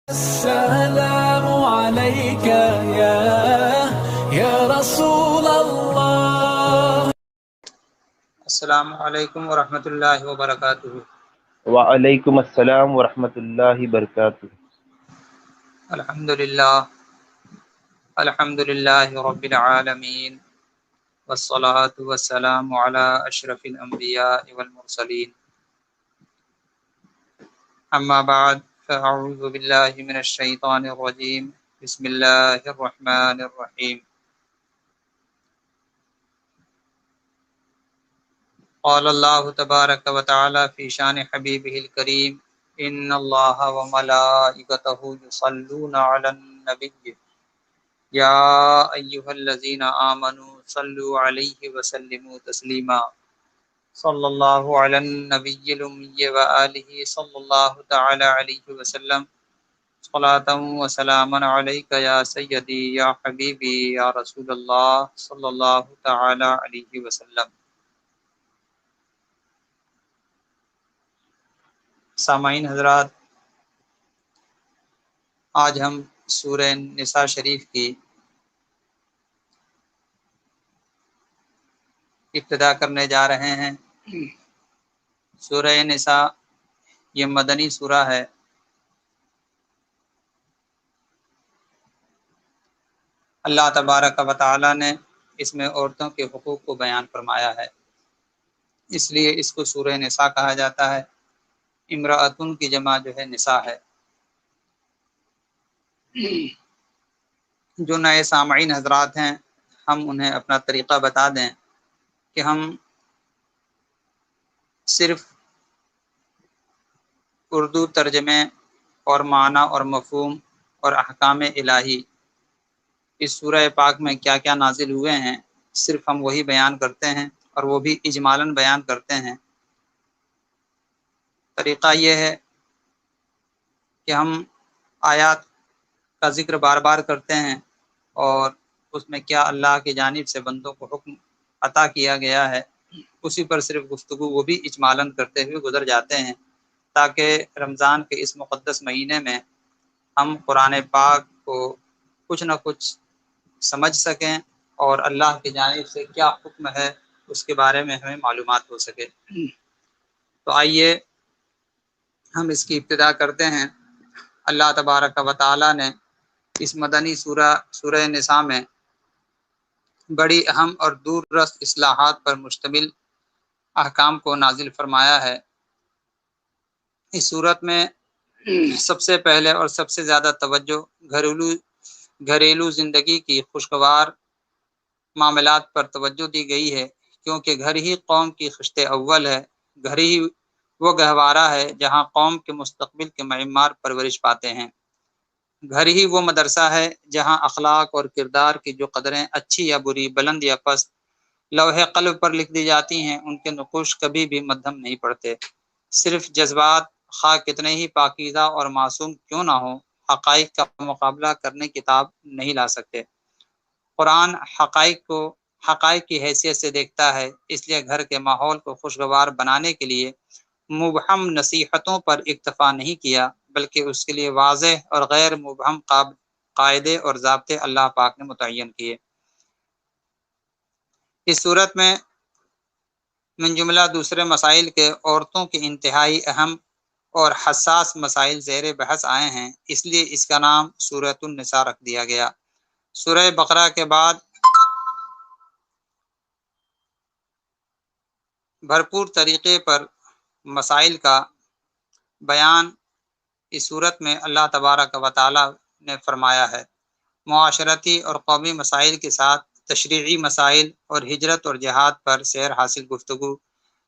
السلام عليك يا رسول الله. السلام علیکم ورحمۃ اللہ وبرکاتہ۔ وعلیکم السلام ورحمۃ اللہ وبرکاتہ۔ الحمد للہ رب العالمین، والصلاة والسلام علی اشرف الانبیاء والمرسلین، اما بعد فاعوذ باللہ من الشیطان الرجیم، بسم اللہ الرحمن الرحیم۔ قال اللہ تبارک و تعالی فی شان حبیبہ الکریم، ان اللہ وملائکتہ یصلون علی النبی یا ایہا الذین آمنوا صلوا علیہ وسلموا تسلیما، صلی اللہ علی النبی الامی وآلہ صلی اللہ تعالی علیہ وسلم، صلاۃ و سلاما علیک یا سیدی یا حبیبی یا رسول اللہ صلی اللہ تعالی علیہ وسلم۔ سامعین حضرات، آج ہم سورہ نساء شریف کی ابتدا کرنے جا رہے ہیں۔ سورہ نساء یہ مدنی سورہ ہے۔ اللہ تبارک و تعالی نے اس میں عورتوں کے حقوق کو بیان فرمایا ہے، اس لیے اس کو سورہ نساء کہا جاتا ہے۔ امرأتن کی جمع جو ہے نساء ہے۔ جو نئے سامعین حضرات ہیں، ہم انہیں اپنا طریقہ بتا دیں کہ ہم صرف اردو ترجمے اور معنی اور مفہوم اور احکام الہی اس سورہ پاک میں کیا کیا نازل ہوئے ہیں، صرف ہم وہی بیان کرتے ہیں، اور وہ بھی اجمالاً بیان کرتے ہیں۔ طریقہ یہ ہے کہ ہم آیات کا ذکر بار بار کرتے ہیں، اور اس میں کیا اللہ کی جانب سے بندوں کو حکم عطا کیا گیا ہے اسی پر صرف گفتگو وہ بھی اجمالاً کرتے ہوئے گزر جاتے ہیں، تاکہ رمضان کے اس مقدس مہینے میں ہم قرآن پاک کو کچھ نہ کچھ سمجھ سکیں، اور اللہ کی جانب سے کیا حکم ہے اس کے بارے میں ہمیں معلومات ہو سکے۔ تو آئیے ہم اس کی ابتدا کرتے ہیں۔ اللہ تبارک و تعالی نے اس مدنی سورہ نساء میں بڑی اہم اور دور رس اصلاحات پر مشتمل احکام کو نازل فرمایا ہے۔ اس صورت میں سب سے پہلے اور سب سے زیادہ توجہ گھریلو زندگی کی خوشگوار معاملات پر توجہ دی گئی ہے، کیونکہ گھر ہی قوم کی خشت اول ہے، گھر ہی وہ گہوارہ ہے جہاں قوم کے مستقبل کے معمار پرورش پاتے ہیں، گھر ہی وہ مدرسہ ہے جہاں اخلاق اور کردار کی جو قدریں اچھی یا بری، بلند یا پست لوح قلب پر لکھ دی جاتی ہیں، ان کے نقوش کبھی بھی مدھم نہیں پڑتے۔ صرف جذبات خواہ کتنے ہی پاکیزہ اور معصوم کیوں نہ ہو، حقائق کا مقابلہ کرنے کتاب نہیں لا سکتے۔ قرآن حقائق کی حیثیت سے دیکھتا ہے، اس لیے گھر کے ماحول کو خوشگوار بنانے کے لیے مبہم نصیحتوں پر اکتفا نہیں کیا، بلکہ اس کے لیے واضح اور غیر مبہم قاعدے اور ضابطے اللہ پاک نے متعین کیے۔ اس صورت میں من جملہ دوسرے مسائل کے عورتوں کے انتہائی اہم اور حساس مسائل زیر بحث آئے ہیں، اس لیے اس کا نام سورۃ النساء رکھ دیا گیا۔ سورہ بقرہ کے بعد بھرپور طریقے پر مسائل کا بیان اس صورت میں اللہ تبارک و تعالی نے فرمایا ہے۔ معاشرتی اور قومی مسائل کے ساتھ تشریعی مسائل اور ہجرت اور جہاد پر سیر حاصل گفتگو،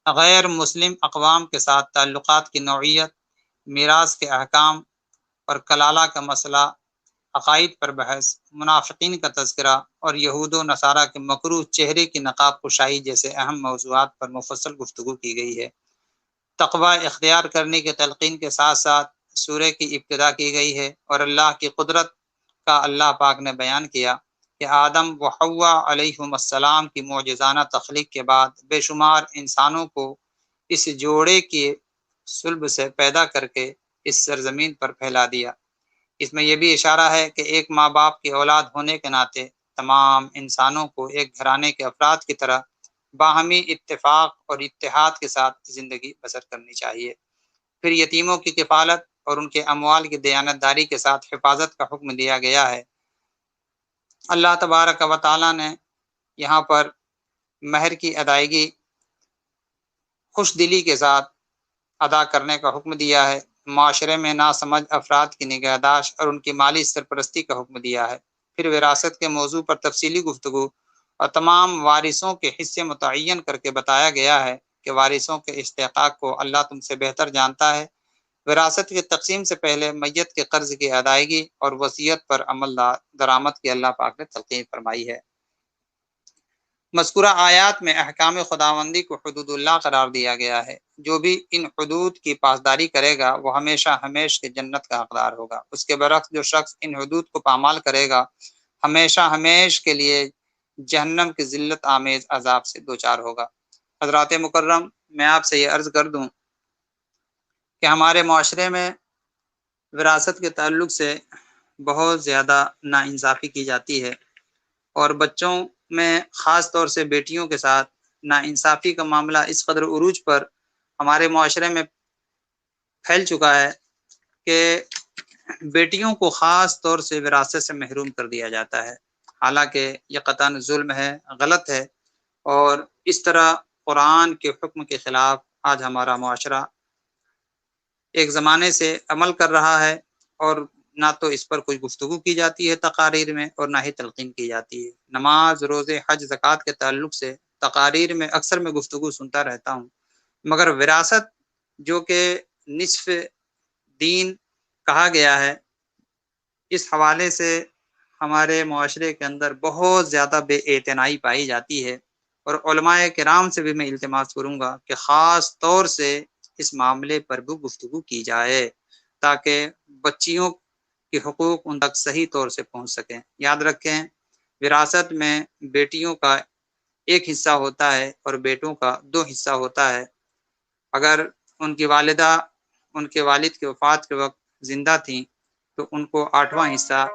غیر مسلم اقوام کے ساتھ تعلقات کی نوعیت، میراث کے احکام اور کلالہ کا مسئلہ، عقائد پر بحث، منافقین کا تذکرہ اور یہود و نصارہ کے مکروہ چہرے کی نقاب کشائی جیسے اہم موضوعات پر مفصل گفتگو کی گئی ہے۔ تقوی اختیار کرنے کی تلقین کے ساتھ ساتھ سورہ کی ابتدا کی گئی ہے، اور اللہ کی قدرت کا اللہ پاک نے بیان کیا کہ آدم و حوا علیہم السلام کی معجزانہ تخلیق کے بعد بے شمار انسانوں کو اس جوڑے کے صلب سے پیدا کر کے اس سرزمین پر پھیلا دیا۔ اس میں یہ بھی اشارہ ہے کہ ایک ماں باپ کی اولاد ہونے کے ناطے تمام انسانوں کو ایک گھرانے کے افراد کی طرح باہمی اتفاق اور اتحاد کے ساتھ زندگی بسر کرنی چاہیے۔ پھر یتیموں کی کفالت اور ان کے اموال کی دیانت داری کے ساتھ حفاظت کا حکم دیا گیا ہے۔ اللہ تبارک و تعالیٰ نے یہاں پر مہر کی ادائیگی خوش دلی کے ساتھ ادا کرنے کا حکم دیا ہے۔ معاشرے میں ناسمجھ افراد کی نگہداشت اور ان کی مالی سرپرستی کا حکم دیا ہے۔ پھر وراثت کے موضوع پر تفصیلی گفتگو اور تمام وارثوں کے حصے متعین کر کے بتایا گیا ہے کہ وارثوں کے استحقاق کو اللہ تم سے بہتر جانتا ہے۔ وراثت کی تقسیم سے پہلے میت کے قرض کی ادائیگی اور وصیت پر عمل درآمد کی اللہ پاک نے تلقین فرمائی ہے۔ مذکورہ آیات میں احکام خداوندی کو حدود اللہ قرار دیا گیا ہے۔ جو بھی ان حدود کی پاسداری کرے گا وہ ہمیشہ ہمیش کے جنت کا حقدار ہوگا۔ اس کے برعکس جو شخص ان حدود کو پامال کرے گا ہمیشہ ہمیش کے لیے جہنم کی ذلت آمیز عذاب سے دوچار ہوگا۔ حضرات مکرم، میں آپ سے یہ عرض کر دوں کہ ہمارے معاشرے میں وراثت کے تعلق سے بہت زیادہ ناانصافی کی جاتی ہے، اور بچوں میں خاص طور سے بیٹیوں کے ساتھ ناانصافی کا معاملہ اس قدر عروج پر ہمارے معاشرے میں پھیل چکا ہے کہ بیٹیوں کو خاص طور سے وراثت سے محروم کر دیا جاتا ہے، حالانکہ یہ قطعاً ظلم ہے، غلط ہے، اور اس طرح قرآن کے حکم کے خلاف آج ہمارا معاشرہ ایک زمانے سے عمل کر رہا ہے، اور نہ تو اس پر کوئی گفتگو کی جاتی ہے تقاریر میں، اور نہ ہی تلقین کی جاتی ہے۔ نماز، روزے، حج، زکوٰۃ کے تعلق سے تقاریر میں اکثر میں گفتگو سنتا رہتا ہوں، مگر وراثت جو کہ نصف دین کہا گیا ہے، اس حوالے سے ہمارے معاشرے کے اندر بہت زیادہ بے اعتنائی پائی جاتی ہے، اور علماء کرام سے بھی میں التماس کروں گا کہ خاص طور سے اس معاملے پر بھی گفتگو کی جائے تاکہ بچیوں کے حقوق ان تک صحیح طور سے پہنچ سکیں۔ یاد رکھیں، وراثت میں بیٹیوں کا ایک حصہ ہوتا ہے اور بیٹوں کا 2 حصہ ہوتا ہے۔ اگر ان کی والدہ ان کے والد کی وفات کے وقت زندہ تھیں تو ان کو 8واں حصہ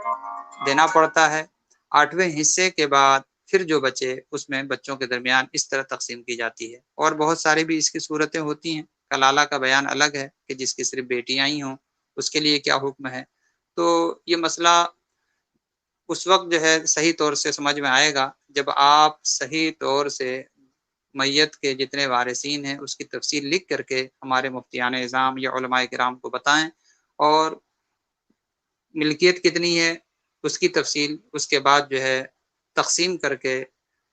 دینا پڑتا ہے۔ 8ویں حصے کے بعد پھر جو بچے اس میں بچوں کے درمیان اس طرح تقسیم کی جاتی ہے، اور بہت ساری بھی اس کی صورتیں ہوتی ہیں۔ کلالہ کا بیان الگ ہے کہ جس کی صرف بیٹیاں ہی ہوں اس کے لیے کیا حکم ہے۔ تو یہ مسئلہ اس وقت جو ہے صحیح طور سے سمجھ میں آئے گا جب آپ صحیح طور سے میت کے جتنے وارثین ہیں اس کی تفصیل لکھ کر کے ہمارے مفتیان اعظام یا علماء کرام کو بتائیں، اور ملکیت کتنی ہے اس کی تفصیل اس کے بعد جو ہے تقسیم کر کے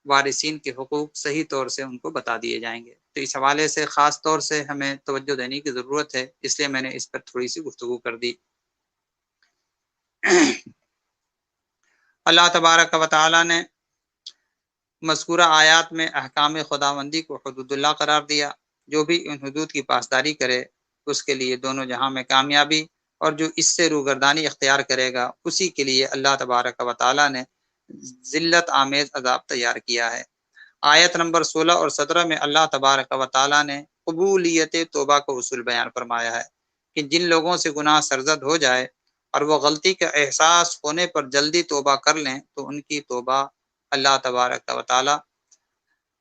وارثین کے حقوق صحیح طور سے ان کو بتا دیے جائیں گے۔ تو اس حوالے سے خاص طور سے ہمیں توجہ دینے کی ضرورت ہے، اس لیے میں نے اس پر تھوڑی سی گفتگو کر دی۔ اللہ تبارک و تعالی نے مذکورہ آیات میں احکام خداوندی کو حدود اللہ قرار دیا۔ جو بھی ان حدود کی پاسداری کرے اس کے لیے دونوں جہاں میں کامیابی، اور جو اس سے روگردانی اختیار کرے گا اسی کے لیے اللہ تبارک و تعالی نے ذلت آمیز عذاب تیار کیا ہے۔ آیت نمبر 16 اور 17 میں اللہ تبارک و تعالی نے قبولیت توبہ کو اصول بیان فرمایا ہے کہ جن لوگوں سے گناہ سرزد ہو جائے اور وہ غلطی کا احساس ہونے پر جلدی توبہ کر لیں تو ان کی توبہ اللہ تبارک و تعالی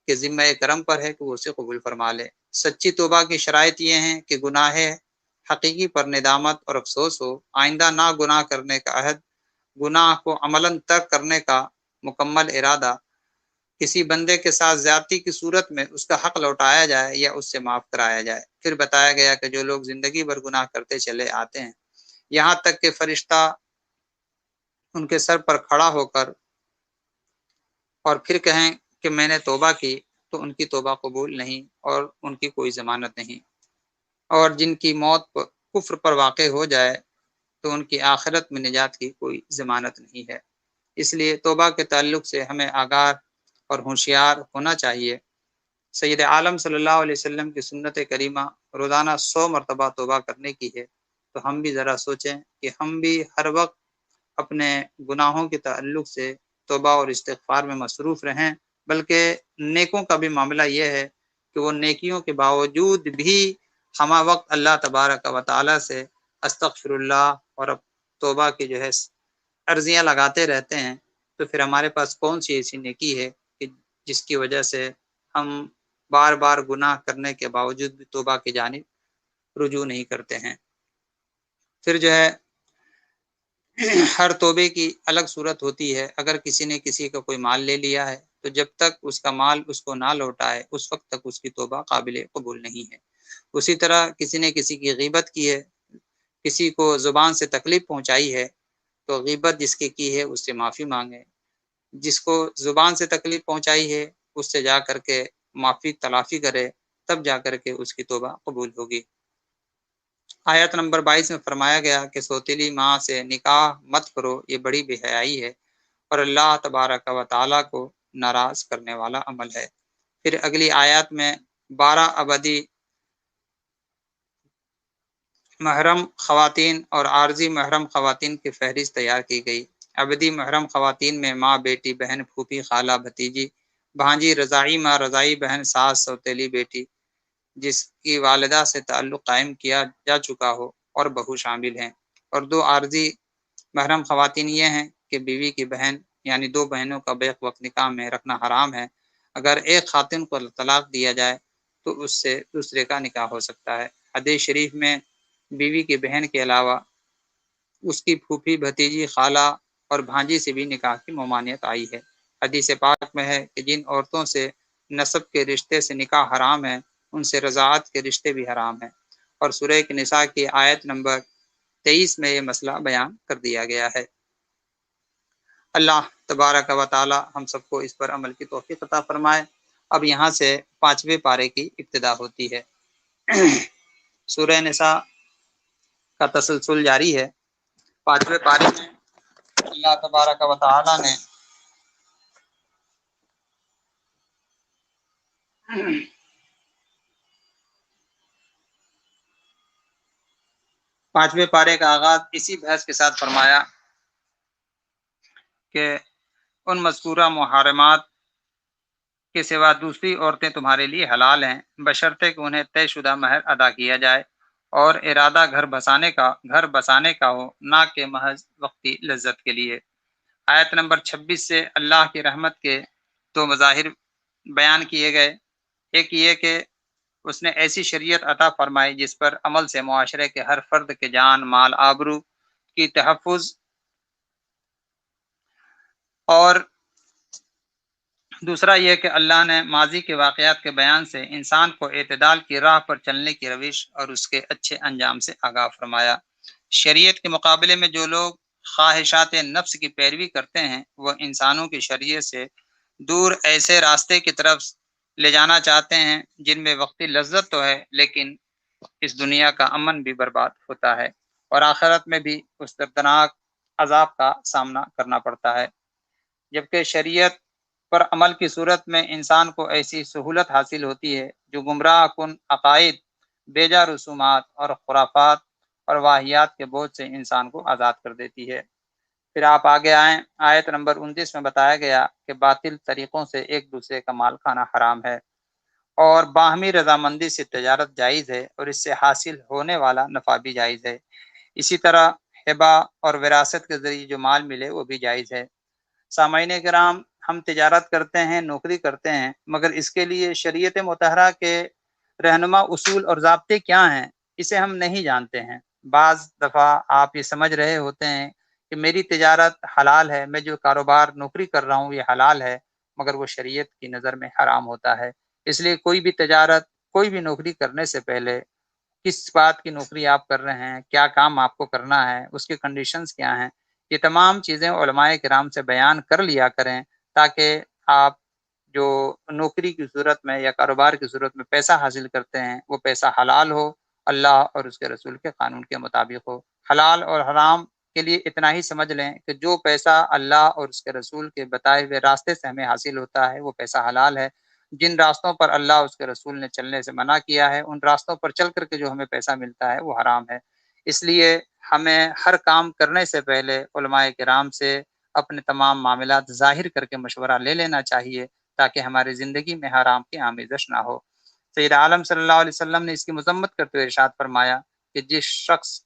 کے ذمہ کرم پر ہے کہ وہ اسے قبول فرما لے۔ سچی توبہ کی شرائط یہ ہیں کہ گناہ حقیقی پر ندامت اور افسوس ہو، آئندہ نہ گناہ کرنے کا عہد، گناہ کو عملاً ترک کرنے کا مکمل ارادہ، کسی بندے کے ساتھ زیادتی کی صورت میں اس کا حق لوٹایا جائے یا اس سے معاف کرایا جائے۔ پھر بتایا گیا کہ جو لوگ زندگی بھر گناہ کرتے چلے آتے ہیں یہاں تک کہ فرشتہ ان کے سر پر کھڑا ہو کر اور پھر کہیں کہ میں نے توبہ کی، تو ان کی توبہ قبول نہیں اور ان کی کوئی ضمانت نہیں، اور جن کی موت کفر پر واقع ہو جائے تو ان کی آخرت میں نجات کی کوئی ضمانت نہیں ہے۔ اس لیے توبہ کے تعلق سے ہمیں آگاہ اور ہوشیار ہونا چاہیے۔ سید عالم صلی اللہ علیہ وسلم کی سنت کریمہ روزانہ 100 مرتبہ توبہ کرنے کی ہے، تو ہم بھی ذرا سوچیں کہ ہم بھی ہر وقت اپنے گناہوں کے تعلق سے توبہ اور استغفار میں مصروف رہیں، بلکہ نیکوں کا بھی معاملہ یہ ہے کہ وہ نیکیوں کے باوجود بھی ہمہ وقت اللہ تبارک و تعالی سے استغفر اللہ اور توبہ کی جو ہے عرضیاں لگاتے رہتے ہیں، تو پھر ہمارے پاس کون سی ایسی نیکی ہے کہ جس کی وجہ سے ہم بار بار گناہ کرنے کے باوجود بھی توبہ کی جانب رجوع نہیں کرتے ہیں۔ پھر جو ہے ہر توبے کی الگ صورت ہوتی ہے۔ اگر کسی نے کسی کا کوئی مال لے لیا ہے تو جب تک اس کا مال اس کو نہ لوٹائے اس وقت تک اس کی توبہ قابل قبول نہیں ہے۔ اسی طرح کسی نے کسی کی غیبت کی ہے، کسی کو زبان سے تکلیف پہنچائی ہے، تو غیبت جس کی ہے اس سے معافی مانگے۔ جس کو زبان سے تکلیف پہنچائی ہے اس سے جا کر کے معافی تلافی کرے، تب جا کر کے اس کی توبہ قبول ہوگی۔ آیت نمبر 22 میں فرمایا گیا کہ سوتیلی ماں سے نکاح مت کرو، یہ بڑی بے حیائی ہے اور اللہ تبارک و تعالیٰ کو ناراض کرنے والا عمل ہے۔ پھر اگلی آیات میں 12 ابدی محرم خواتین اور عارضی محرم خواتین کی فہرست تیار کی گئی۔ ابدی محرم خواتین میں ماں، بیٹی، بہن، پھوپھی، خالہ، بھتیجی، بھانجی، رضاعی ماں، رضاعی بہن، ساس، سوتیلی بیٹی جس کی والدہ سے تعلق قائم کیا جا چکا ہو اور بہو شامل ہیں۔ اور 2 عارضی محرم خواتین یہ ہیں کہ بیوی کی بہن یعنی 2 بہنوں کا بیک وقت نکاح میں رکھنا حرام ہے۔ اگر ایک خاتون کو طلاق دیا جائے تو اس سے دوسرے کا نکاح ہو سکتا ہے۔ حدیث شریف میں بیوی کی بہن کے علاوہ اس کی پھوپھی، بھتیجی، خالہ اور بھانجی سے بھی نکاح کی ممانعت آئی ہے۔ حدیث پاک میں ہے کہ جن عورتوں سے نسب کے رشتے سے نکاح حرام ہے ان سے رضاعت کے رشتے بھی حرام ہیں۔ اور سورہ نساء کی آیت نمبر 23 میں یہ مسئلہ بیان کر دیا گیا ہے۔ اللہ تبارک و تعالی ہم سب کو اس پر عمل کی توفیق عطا فرمائے۔ اب یہاں سے 5ویں پارے کی ابتدا ہوتی ہے۔ سورہ نساء کا تسلسل جاری ہے۔ 5ویں پارے میں اللہ تبارک و تعالی نے پانچویں پارے کا آغاز اسی بحث کے ساتھ فرمایا کہ ان مذکورہ محرمات کے سوا دوسری عورتیں تمہارے لیے حلال ہیں بشرطے کہ انہیں طے شدہ مہر ادا کیا جائے اور ارادہ گھر بسانے کا ہو، نہ کہ محض وقتی لذت کے لیے۔ آیت نمبر 26 سے اللہ کی رحمت کے 2 مظاہر بیان کیے گئے۔ ایک یہ کہ اس نے ایسی شریعت عطا فرمائی جس پر عمل سے معاشرے کے ہر فرد کے جان، مال، آبرو کی تحفظ، اور دوسرا یہ کہ اللہ نے ماضی کے واقعات کے بیان سے انسان کو اعتدال کی راہ پر چلنے کی روش اور اس کے اچھے انجام سے آگاہ فرمایا۔ شریعت کے مقابلے میں جو لوگ خواہشات نفس کی پیروی کرتے ہیں وہ انسانوں کی شریعت سے دور ایسے راستے کی طرف لے جانا چاہتے ہیں جن میں وقتی لذت تو ہے لیکن اس دنیا کا امن بھی برباد ہوتا ہے اور آخرت میں بھی اس دردناک عذاب کا سامنا کرنا پڑتا ہے۔ جبکہ شریعت پر عمل کی صورت میں انسان کو ایسی سہولت حاصل ہوتی ہے جو گمراہ کن عقائد، بیجا رسومات اور خرافات اور واہیات کے بوجھ سے انسان کو آزاد کر دیتی ہے۔ پھر آپ آگے آئیں، آیت نمبر 29 میں بتایا گیا کہ باطل طریقوں سے ایک دوسرے کا مال کھانا حرام ہے اور باہمی رضامندی سے تجارت جائز ہے اور اس سے حاصل ہونے والا نفع بھی جائز ہے۔ اسی طرح ہبہ اور وراثت کے ذریعے جو مال ملے وہ بھی جائز ہے۔ سامعین کرام، ہم تجارت کرتے ہیں، نوکری کرتے ہیں، مگر اس کے لیے شریعت مطہرہ کے رہنما اصول اور ضابطے کیا ہیں اسے ہم نہیں جانتے ہیں۔ بعض دفعہ آپ یہ سمجھ رہے ہوتے ہیں کہ میری تجارت حلال ہے، میں جو کاروبار نوکری کر رہا ہوں یہ حلال ہے، مگر وہ شریعت کی نظر میں حرام ہوتا ہے۔ اس لیے کوئی بھی تجارت، کوئی بھی نوکری کرنے سے پہلے کس بات کی نوکری آپ کر رہے ہیں، کیا کام آپ کو کرنا ہے، اس کے کنڈیشنز کیا ہیں، یہ تمام چیزیں علماء کرام سے بیان کر لیا کریں تاکہ آپ جو نوکری کی صورت میں یا کاروبار کی صورت میں پیسہ حاصل کرتے ہیں وہ پیسہ حلال ہو، اللہ اور اس کے رسول کے قانون کے مطابق ہو۔ حلال اور حرام کے لیے اتنا ہی سمجھ لیں کہ جو پیسہ اللہ اور اس کے رسول کے بتائے ہوئے راستے سے ہمیں حاصل ہوتا ہے وہ پیسہ حلال ہے۔ جن راستوں پر اللہ اور اس کے رسول نے چلنے سے منع کیا ہے ان راستوں پر چل کر کے جو ہمیں پیسہ ملتا ہے وہ حرام ہے۔ اس لیے ہمیں ہر کام کرنے سے پہلے علماء کرام سے اپنے تمام معاملات ظاہر کر کے مشورہ لے لینا چاہیے تاکہ ہماری زندگی میں حرام کی آمیزش نہ ہو۔ سید عالم صلی اللہ علیہ وسلم نے اس کی مذمت کرتے ہوئے ارشاد فرمایا کہ جس شخص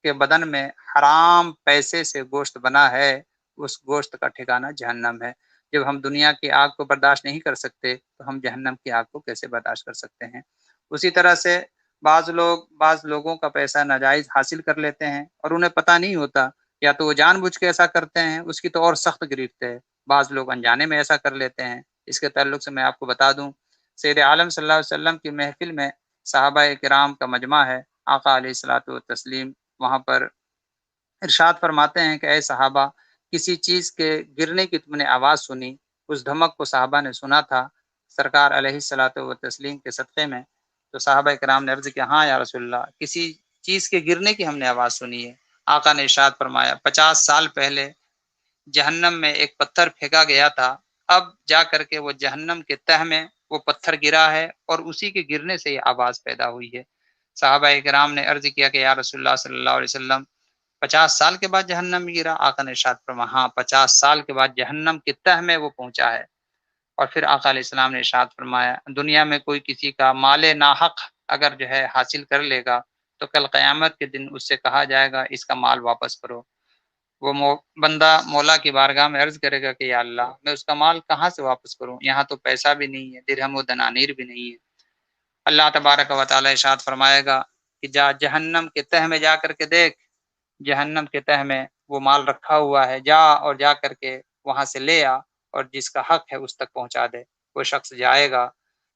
کے بدن میں حرام پیسے سے گوشت بنا ہے اس گوشت کا ٹھکانہ جہنم ہے۔ جب ہم دنیا کی آگ کو برداشت نہیں کر سکتے تو ہم جہنم کی آگ کو کیسے برداشت کر سکتے ہیں؟ اسی طرح سے بعض لوگوں کا پیسہ ناجائز حاصل کر لیتے ہیں اور انہیں پتہ نہیں ہوتا، یا تو وہ جان بوجھ کے ایسا کرتے ہیں، اس کی تو اور سخت گرفت ہے۔ بعض لوگ انجانے میں ایسا کر لیتے ہیں۔ اس کے تعلق سے میں آپ کو بتا دوں، سید عالم صلی اللہ علیہ وسلم کی محفل میں صحابہ کرام کا مجمع ہے، آقا علیہ الصلوۃ والتسلیم وہاں پر ارشاد فرماتے ہیں کہ اے صحابہ، کسی چیز کے گرنے کی تم نے آواز سنی؟ اس دھمک کو صحابہ نے سنا تھا سرکار علیہ الصلوۃ والتسلیم کے صدقے میں۔ تو صحابہ کرام نے عرض کیا، ہاں یا رسول اللہ، کسی چیز کے گرنے کی ہم نے آواز سنی ہے۔ آقا نے ارشاد فرمایا، 50 سال پہلے جہنم میں ایک پتھر پھینکا گیا تھا، اب جا کر کے وہ جہنم کے تہ میں وہ پتھر گرا ہے اور اسی کے گرنے سے یہ آواز پیدا ہوئی ہے۔ صحابہ کرام نے عرض کیا کہ یا رسول اللہ صلی اللہ علیہ وسلم، 50 سال کے بعد جہنم میں گرا؟ آقا نے ارشاد فرمایا، ہاں 50 سال کے بعد جہنم کے تہ میں وہ پہنچا ہے۔ اور پھر آقا علیہ السلام نے ارشاد فرمایا، دنیا میں کوئی کسی کا مال ناحق اگر جو ہے حاصل کر لے گا تو کل قیامت کے دن اس سے کہا جائے گا اس کا مال واپس کرو۔ وہ بندہ مولا کی بارگاہ میں عرض کرے گا کہ یا اللہ، میں اس کا مال کہاں سے واپس کروں؟ یہاں تو پیسہ بھی نہیں ہے، درہم و دنانیر بھی نہیں ہے۔ اللہ تبارک و تعالی ارشاد فرمائے گا کہ جا جہنم کے تہ میں جا کر کے دیکھ، جہنم کے تہ میں وہ مال رکھا ہوا ہے، جا اور جا کر کے وہاں سے لے آ اور جس کا حق ہے اس تک پہنچا دے۔ وہ شخص جائے گا،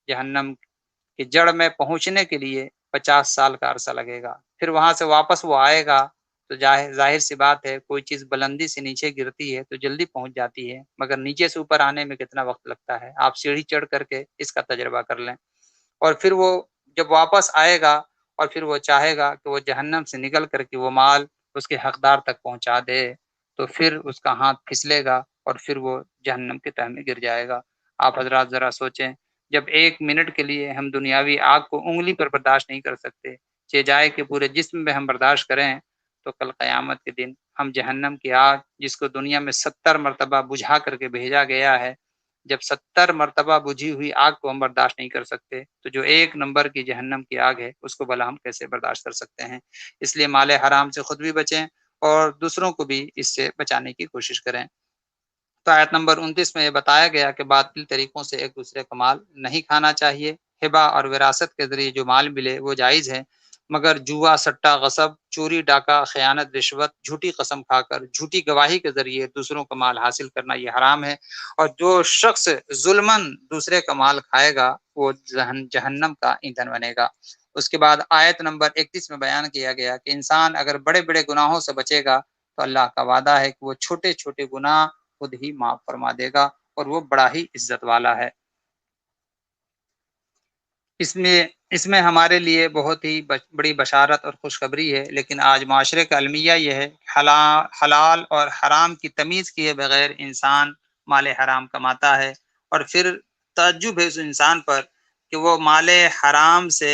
جہنم کی جڑ میں پہنچنے کے لیے 50 سال کا عرصہ لگے گا، پھر وہاں سے واپس وہ آئے گا تو ظاہر سی بات ہے، کوئی چیز بلندی سے نیچے گرتی ہے تو جلدی پہنچ جاتی ہے، مگر نیچے سے اوپر آنے میں کتنا وقت لگتا ہے؟ آپ سیڑھی چڑھ کر کے اس کا تجربہ کر لیں۔ اور پھر وہ جب واپس آئے گا اور پھر وہ چاہے گا کہ وہ جہنم سے نکل کر کے وہ مال اس کے حقدار تک پہنچا دے، تو پھر اس کا ہاتھ پھسلے گا اور پھر وہ جہنم کے تہ میں گر جائے گا۔ آپ حضرات ذرا سوچیں، جب 1 منٹ کے لیے ہم دنیاوی آگ کو انگلی پر برداشت نہیں کر سکتے، چہ جائے کہ پورے جسم میں ہم برداشت کریں، تو کل قیامت کے دن ہم جہنم کی آگ جس کو دنیا میں 70 مرتبہ بجھا کر کے بھیجا گیا ہے، جب 70 مرتبہ بجھی ہوئی آگ کو ہم برداشت نہیں کر سکتے تو جو 1 نمبر کی جہنم کی آگ ہے اس کو بھلا ہم کیسے برداشت کر سکتے ہیں؟ اس لیے مال حرام سے خود بھی بچیں اور دوسروں کو بھی اس سے بچانے کی کوشش کریں۔ تو آیت نمبر 29 میں یہ بتایا گیا کہ باطل طریقوں سے ایک دوسرے کا مال نہیں کھانا چاہیے۔ ہبہ اور وراثت کے ذریعے جو مال ملے وہ جائز ہے، مگر جوا، سٹا، غصب، چوری، ڈاکہ، خیانت، رشوت، جھوٹی قسم کھا کر، جھوٹی گواہی کے ذریعے دوسروں کا مال حاصل کرنا یہ حرام ہے۔ اور جو شخص ظلماً دوسرے کا مال کھائے گا وہ جہنم کا ایندھن بنے گا۔ اس کے بعد آیت نمبر 31 میں بیان کیا گیا کہ انسان اگر بڑے بڑے گناہوں سے بچے گا تو اللہ کا وعدہ ہے کہ وہ چھوٹے چھوٹے گناہ خود ہی معاف فرما دے گا اور وہ بڑا ہی عزت والا ہے۔ اس میں ہمارے لیے بہت ہی بڑی بشارت اور خوشخبری ہے، لیکن آج معاشرے کا المیہ یہ ہے کہ حلال اور حرام کی تمیز کیے بغیر انسان مال حرام کماتا ہے، اور پھر تعجب ہے اس انسان پر کہ وہ مال حرام سے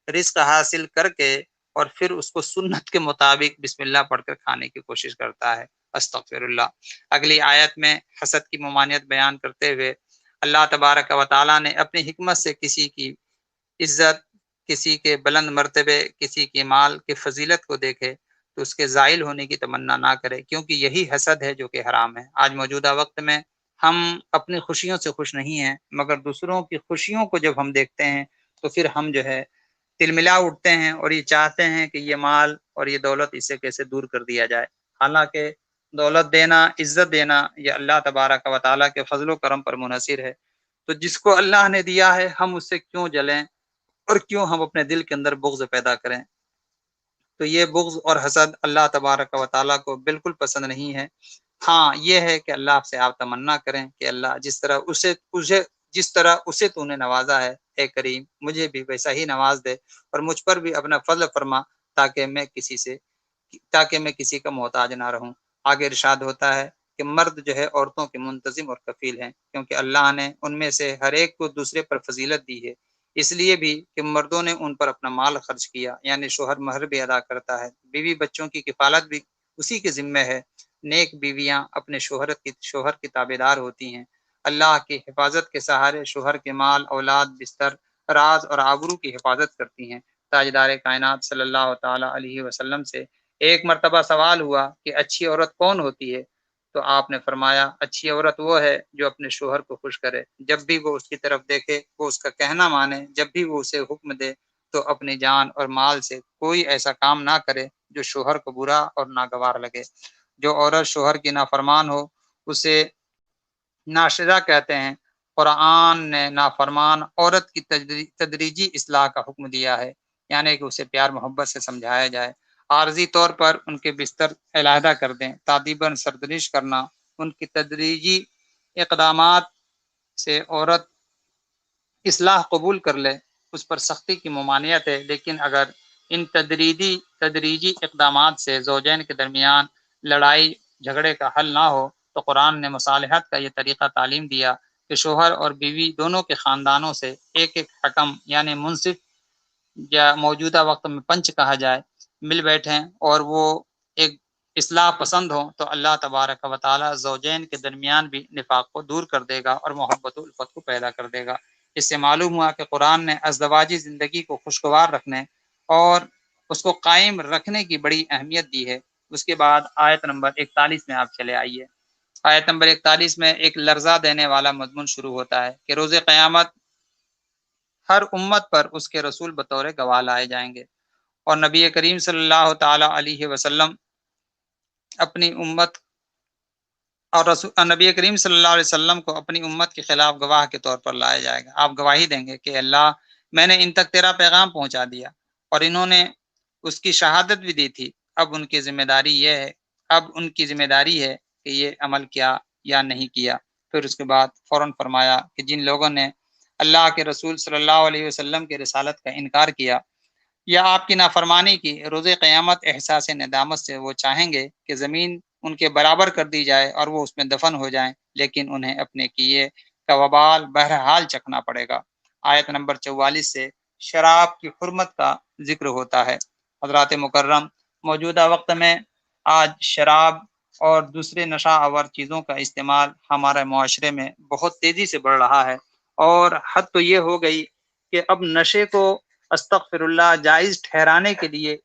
رزق حاصل کر کے اور پھر اس کو سنت کے مطابق بسم اللہ پڑھ کر کھانے کی کوشش کرتا ہے۔ استغفر اللہ۔ اگلی آیت میں حسد کی ممانعت بیان کرتے ہوئے اللہ تبارک و تعالی نے اپنی حکمت سے کسی کی عزت، کسی کے بلند مرتبے، کسی کی مال کی فضیلت کو دیکھے تو اس کے زائل ہونے کی تمنا نہ کرے، کیونکہ یہی حسد ہے جو کہ حرام ہے۔ آج موجودہ وقت میں ہم اپنی خوشیوں سے خوش نہیں ہیں، مگر دوسروں کی خوشیوں کو جب ہم دیکھتے ہیں تو پھر ہم جو ہے تلملا اٹھتے ہیں اور یہ چاہتے ہیں کہ یہ مال اور یہ دولت اسے کیسے دور کر دیا جائے۔ حالانکہ دولت دینا، عزت دینا یہ اللہ تبارک و تعالیٰ کے فضل و کرم پر منحصر ہے۔ تو جس کو اللہ نے دیا ہے ہم اس سے کیوں جلیں اور کیوں ہم اپنے دل کے اندر بغض پیدا کریں؟ تو یہ بغض اور حسد اللہ تبارک و تعالیٰ کو بالکل پسند نہیں ہے۔ ہاں یہ ہے کہ اللہ سے آپ تمنا کریں کہ اللہ جس طرح اسے تو نے نوازا ہے، اے کریم مجھے بھی ویسا ہی نواز دے اور مجھ پر بھی اپنا فضل فرما تاکہ میں کسی کا محتاج نہ رہوں۔ آگے ارشاد ہوتا ہے کہ مرد جو ہے عورتوں کے منتظم اور کفیل ہیں، کیونکہ اللہ نے ان میں سے ہر ایک کو دوسرے پر فضیلت دی ہے، اس لیے بھی کہ مردوں نے ان پر اپنا مال خرچ کیا، یعنی شوہر مہر بھی ادا کرتا ہے، بیوی بچوں کی کفالت بھی اسی کے ذمہ ہے۔ نیک بیویاں اپنے شوہر کی تابعدار ہوتی ہیں، اللہ کی حفاظت کے سہارے شوہر کے مال، اولاد، بستر، راز اور آبرو کی حفاظت کرتی ہیں۔ تاجدار کائنات صلی اللہ تعالی علیہ وسلم سے ایک مرتبہ سوال ہوا کہ اچھی عورت کون ہوتی ہے؟ تو آپ نے فرمایا اچھی عورت وہ ہے جو اپنے شوہر کو خوش کرے، جب بھی وہ اس کی طرف دیکھے وہ اس کا کہنا مانے، جب بھی وہ اسے حکم دے تو اپنی جان اور مال سے کوئی ایسا کام نہ کرے جو شوہر کو برا اور ناگوار لگے۔ جو عورت شوہر کی نافرمان ہو اسے ناشزہ کہتے ہیں۔ قرآن نے نافرمان عورت کی تدریجی اصلاح کا حکم دیا ہے، یعنی کہ اسے پیار محبت سے سمجھایا جائے، عارضی طور پر ان کے بستر علیحدہ کر دیں، تادیباً سرزنش کرنا، ان کی تدریجی اقدامات سے عورت اصلاح قبول کر لے اس پر سختی کی ممانعت ہے، لیکن اگر ان تدریجی اقدامات سے زوجین کے درمیان لڑائی جھگڑے کا حل نہ ہو تو قرآن نے مصالحت کا یہ طریقہ تعلیم دیا کہ شوہر اور بیوی دونوں کے خاندانوں سے ایک ایک حکم یعنی منصف یا موجودہ وقت میں پنچ کہا جائے مل بیٹھیں اور وہ ایک اصلاح پسند ہوں تو اللہ تبارک و تعالی زوجین کے درمیان بھی نفاق کو دور کر دے گا اور محبت و الفت کو پیدا کر دے گا۔ اس سے معلوم ہوا کہ قرآن نے ازدواجی زندگی کو خوشگوار رکھنے اور اس کو قائم رکھنے کی بڑی اہمیت دی ہے۔ اس کے بعد آیت نمبر 41 میں آپ چلے آئیے۔ آیت نمبر 41 میں ایک لرزہ دینے والا مضمون شروع ہوتا ہے کہ روز قیامت ہر امت پر اس کے رسول بطور گواہ لائے جائیں گے، اور نبی کریم صلی اللہ تعالی علیہ وسلم اپنی امت نبی کریم صلی اللہ علیہ وسلم کو اپنی امت کے خلاف گواہ کے طور پر لایا جائے گا۔ آپ گواہی دیں گے کہ اللہ میں نے ان تک تیرا پیغام پہنچا دیا اور انہوں نے اس کی شہادت بھی دی تھی، اب ان کی ذمہ داری ہے کہ یہ عمل کیا یا نہیں کیا۔ پھر اس کے بعد فوراً فرمایا کہ جن لوگوں نے اللہ کے رسول صلی اللہ علیہ وسلم کی رسالت کا انکار کیا یا آپ کی نافرمانی کی، روز قیامت احساس ندامت سے وہ چاہیں گے کہ زمین ان کے برابر کر دی جائے اور وہ اس میں دفن ہو جائیں، لیکن انہیں اپنے کیے کا وبال بہرحال چکھنا پڑے گا۔ آیت نمبر 44 سے شراب کی حرمت کا ذکر ہوتا ہے۔ حضرات مکرم، موجودہ وقت میں آج شراب اور دوسرے نشہ آور چیزوں کا استعمال ہمارے معاشرے میں بہت تیزی سے بڑھ رہا ہے، اور حد تو یہ ہو گئی کہ اب نشے کو استغفر اللہ جائز ٹھہرانے کے لیے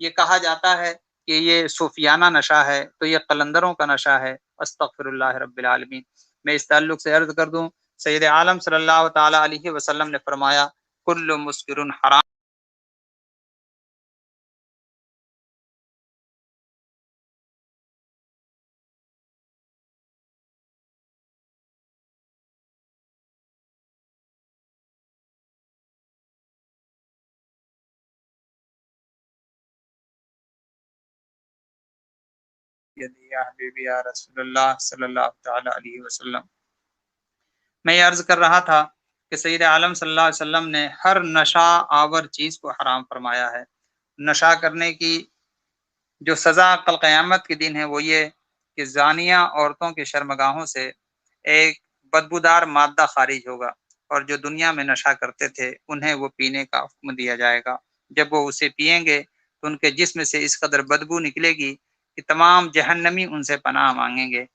یہ کہا جاتا ہے کہ یہ صوفیانہ نشہ ہے، تو یہ قلندروں کا نشہ ہے۔ استغفر اللہ رب العالمین۔ میں اس تعلق سے عرض کر دوں، سید عالم صلی اللہ تعالی علیہ وسلم نے فرمایا کل مسکر حرام۔ یا حبیبی یا رسول اللہ صلی اللہ تعالی علیہ وسلم۔ میں یہ عرض کر رہا تھا کہ سید عالم صلی اللہ علیہ وسلم نے ہر نشہ آور چیز کو حرام فرمایا ہے۔ نشہ کرنے کی جو سزا کل قیامت کے دن ہے وہ یہ کہ زانیہ عورتوں کے شرمگاہوں سے ایک بدبودار مادہ خارج ہوگا، اور جو دنیا میں نشہ کرتے تھے انہیں وہ پینے کا حکم دیا جائے گا۔ جب وہ اسے پیئیں گے تو ان کے جسم سے اس قدر بدبو نکلے گی کہ تمام جہنمی ان سے پناہ مانگیں گے،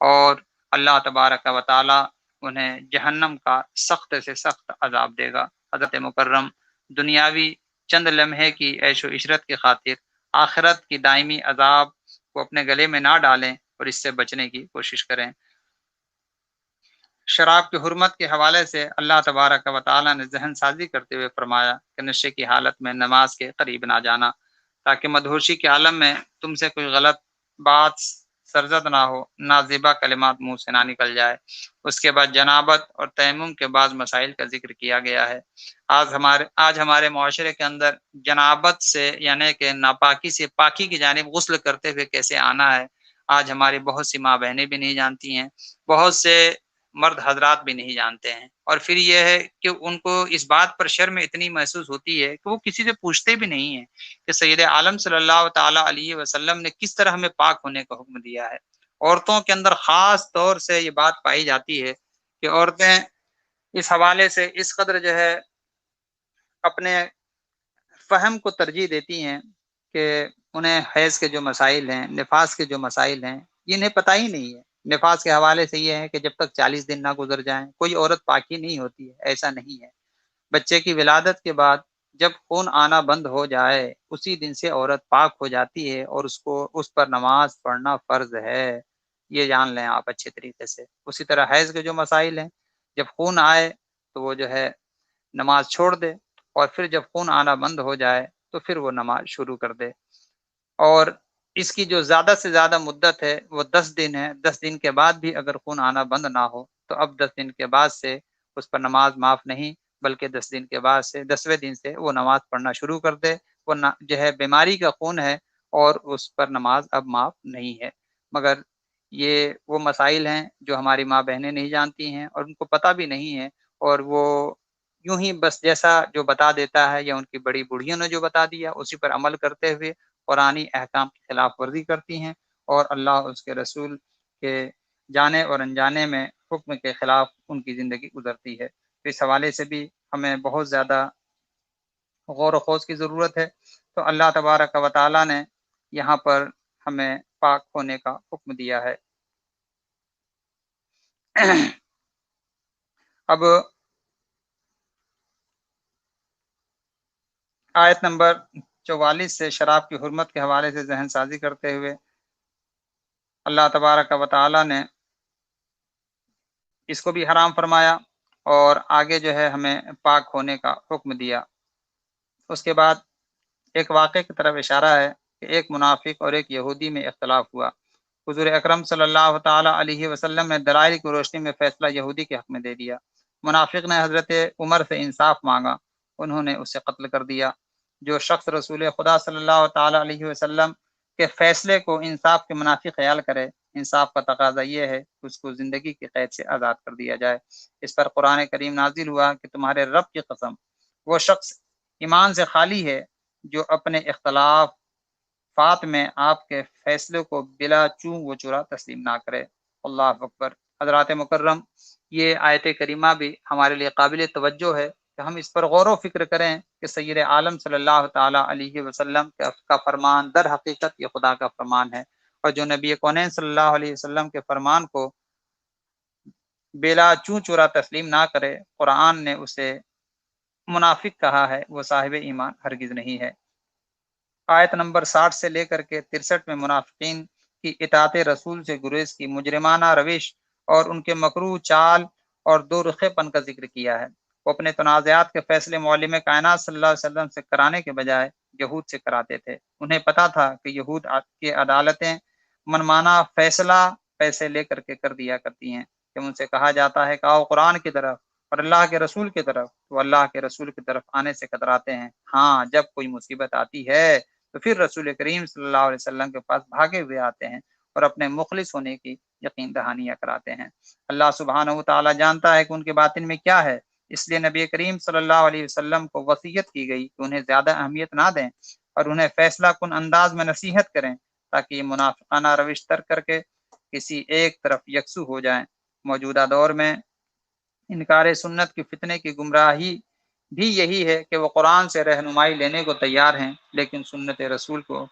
اور اللہ تبارک و تعالی انہیں جہنم کا سخت سے سخت عذاب دے گا۔ حضرت مکرم، دنیاوی چند لمحے کی عیش و عشرت کی خاطر آخرت کی دائمی عذاب کو اپنے گلے میں نہ ڈالیں اور اس سے بچنے کی کوشش کریں۔ شراب کی حرمت کے حوالے سے اللہ تبارک و تعالی نے ذہن سازی کرتے ہوئے فرمایا کہ نشے کی حالت میں نماز کے قریب نہ جانا، تاکہ مدہوشی کے عالم میں تم سے کوئی غلط بات سرزد نہ ہو، نازیبا کلمات منہ سے نہ نکل جائے۔ اس کے بعد جنابت اور تیمم کے بعض مسائل کا ذکر کیا گیا ہے۔ آج ہمارے معاشرے کے اندر جنابت سے یعنی کہ ناپاکی سے پاکی کی جانب غسل کرتے ہوئے کیسے آنا ہے، آج ہماری بہت سی ماں بہنیں بھی نہیں جانتی ہیں، بہت سے مرد حضرات بھی نہیں جانتے ہیں، اور پھر یہ ہے کہ ان کو اس بات پر شرم اتنی محسوس ہوتی ہے کہ وہ کسی سے پوچھتے بھی نہیں ہیں کہ سید عالم صلی اللہ تعالی علیہ وسلم نے کس طرح ہمیں پاک ہونے کا حکم دیا ہے۔ عورتوں کے اندر خاص طور سے یہ بات پائی جاتی ہے کہ عورتیں اس حوالے سے اس قدر جو ہے اپنے فہم کو ترجیح دیتی ہیں کہ انہیں حیض کے جو مسائل ہیں، نفاس کے جو مسائل ہیں، یہ انہیں پتہ ہی نہیں ہے۔ نفاس کے حوالے سے یہ ہے کہ جب تک 40 دن نہ گزر جائیں کوئی عورت پاکی نہیں ہوتی ہے، ایسا نہیں ہے۔ بچے کی ولادت کے بعد جب خون آنا بند ہو جائے اسی دن سے عورت پاک ہو جاتی ہے اور اس پر نماز پڑھنا فرض ہے، یہ جان لیں آپ اچھے طریقے سے۔ اسی طرح حیض کے جو مسائل ہیں، جب خون آئے تو وہ جو ہے نماز چھوڑ دے، اور پھر جب خون آنا بند ہو جائے تو پھر وہ نماز شروع کر دے۔ اور اس کی جو زیادہ سے زیادہ مدت ہے وہ 10 دن ہے۔ 10 دن کے بعد بھی اگر خون آنا بند نہ ہو تو اب 10 دن کے بعد سے اس پر نماز معاف نہیں، بلکہ 10 دن کے بعد سے 10ویں دن سے وہ نماز پڑھنا شروع کر دے۔ وہ جو ہے بیماری کا خون ہے اور اس پر نماز اب معاف نہیں ہے۔ مگر یہ وہ مسائل ہیں جو ہماری ماں بہنیں نہیں جانتی ہیں اور ان کو پتہ بھی نہیں ہے، اور وہ یوں ہی بس جیسا جو بتا دیتا ہے یا ان کی بڑی بوڑھیوں نے جو بتا دیا اسی پر عمل کرتے ہوئے قرآنی احکام کی خلاف ورزی کرتی ہیں، اور اللہ اور اس کے رسول کے جانے اور انجانے میں حکم کے خلاف ان کی زندگی گزرتی ہے۔ تو اس حوالے سے بھی ہمیں بہت زیادہ غور و خوض کی ضرورت ہے۔ تو اللہ تبارک و تعالیٰ نے یہاں پر ہمیں پاک ہونے کا حکم دیا ہے۔ اب آیت نمبر 44 سے شراب کی حرمت کے حوالے سے ذہن سازی کرتے ہوئے اللہ تبارک و تعالیٰ نے اس کو بھی حرام فرمایا اور آگے جو ہے ہمیں پاک ہونے کا حکم دیا۔ اس کے بعد ایک واقعے کی طرف اشارہ ہے کہ ایک منافق اور ایک یہودی میں اختلاف ہوا۔ حضور اکرم صلی اللہ تعالیٰ علیہ وسلم نے دلائل کی روشنی میں فیصلہ یہودی کے حق میں دے دیا۔ منافق نے حضرت عمر سے انصاف مانگا، انہوں نے اسے قتل کر دیا۔ جو شخص رسول خدا صلی اللہ تعالیٰ علیہ وسلم کے فیصلے کو انصاف کے منافی خیال کرے، انصاف کا تقاضا یہ ہے کہ اس کو زندگی کی قید سے آزاد کر دیا جائے۔ اس پر قرآن کریم نازل ہوا کہ تمہارے رب کی قسم، وہ شخص ایمان سے خالی ہے جو اپنے اختلافات میں آپ کے فیصلے کو بلا چوں و چرا تسلیم نہ کرے۔ اللہ اکبر۔ حضرات مکرم، یہ آیت کریمہ بھی ہمارے لیے قابل توجہ ہے کہ ہم اس پر غور و فکر کریں کہ سید عالم صلی اللہ تعالیٰ علیہ وسلم کا فرمان در حقیقت یہ خدا کا فرمان ہے، اور جو نبی کونین صلی اللہ علیہ وسلم کے فرمان کو بلا چوں چورا تسلیم نہ کرے، قرآن نے اسے منافق کہا ہے، وہ صاحب ایمان ہرگز نہیں ہے۔ آیت نمبر 60 سے لے کر کے 63 میں منافقین کی اطاعت رسول سے گریز کی مجرمانہ روش اور ان کے مکروہ چال اور دو رخے پن کا ذکر کیا ہے۔ وہ اپنے تنازعات کے فیصلے معلم کائنات صلی اللہ علیہ وسلم سے کرانے کے بجائے یہود سے کراتے تھے۔ انہیں پتا تھا کہ یہود کی عدالتیں منمانہ فیصلہ پیسے لے کر کے کر دیا کرتی ہیں۔ کہ ان سے کہا جاتا ہے کہ آؤ قرآن کی طرف اور اللہ کے رسول کی طرف، تو اللہ کے رسول کی طرف آنے سے کتراتے ہیں۔ ہاں، جب کوئی مصیبت آتی ہے تو پھر رسول کریم صلی اللہ علیہ وسلم کے پاس بھاگے ہوئے آتے ہیں اور اپنے مخلص ہونے کی یقین دہانیاں کراتے ہیں۔ اللہ سبحانہ و تعالیٰ جانتا ہے کہ ان کے باطن میں کیا ہے، اس لیے نبی کریم صلی اللہ علیہ وسلم کو وصیت کی گئی کہ انہیں زیادہ اہمیت نہ دیں اور انہیں فیصلہ کن انداز میں نصیحت کریں تاکہ یہ منافقانہ روش ترک کر کے کسی ایک طرف یکسو ہو جائیں۔ موجودہ دور میں انکار سنت کی فتنے کی گمراہی بھی یہی ہے کہ وہ قرآن سے رہنمائی لینے کو تیار ہیں لیکن سنت رسول کو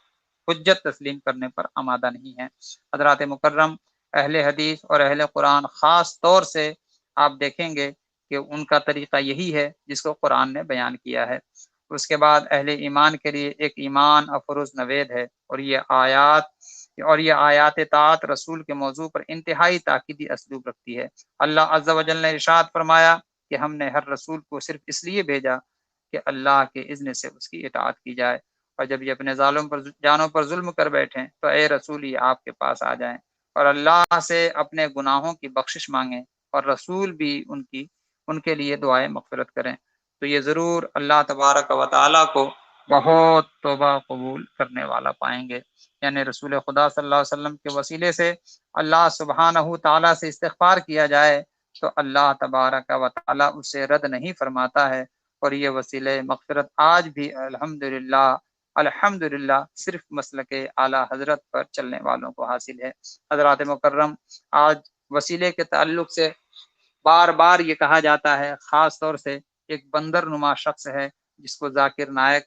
حجت تسلیم کرنے پر آمادہ نہیں ہیں۔ حضرات مکرم، اہل حدیث اور اہل قرآن خاص طور سے آپ دیکھیں گے کہ ان کا طریقہ یہی ہے جس کو قرآن نے بیان کیا ہے۔ اس کے بعد اہل ایمان کے لیے ایک ایمان افروز نوید ہے، اور یہ آیات طاعت رسول کے موضوع پر انتہائی تاکیدی اسلوب رکھتی ہے۔ اللہ عز و جل نے ارشاد فرمایا کہ ہم نے ہر رسول کو صرف اس لیے بھیجا کہ اللہ کے اذن سے اس کی اطاعت کی جائے، اور جب یہ اپنے جانوں پر ظلم کر بیٹھیں تو اے رسول یہ آپ کے پاس آ جائیں اور اللہ سے اپنے گناہوں کی بخشش مانگیں، اور رسول بھی ان کے لیے دعائیں مغفرت کریں، تو یہ ضرور اللہ تبارک و تعالیٰ کو بہت توبہ قبول کرنے والا پائیں گے۔ یعنی رسول خدا صلی اللہ علیہ وسلم کے وسیلے سے اللہ سبحانہ تعالیٰ سے استغفار کیا جائے تو اللہ تبارک و تعالیٰ اسے رد نہیں فرماتا ہے، اور یہ وسیلہ مغفرت آج بھی الحمدللہ صرف مسلک اعلیٰ حضرت پر چلنے والوں کو حاصل ہے۔ حضرات مکرم، آج وسیلے کے تعلق سے بار بار یہ کہا جاتا ہے، خاص طور سے ایک بندر نما شخص ہے جس کو ذاکر نائک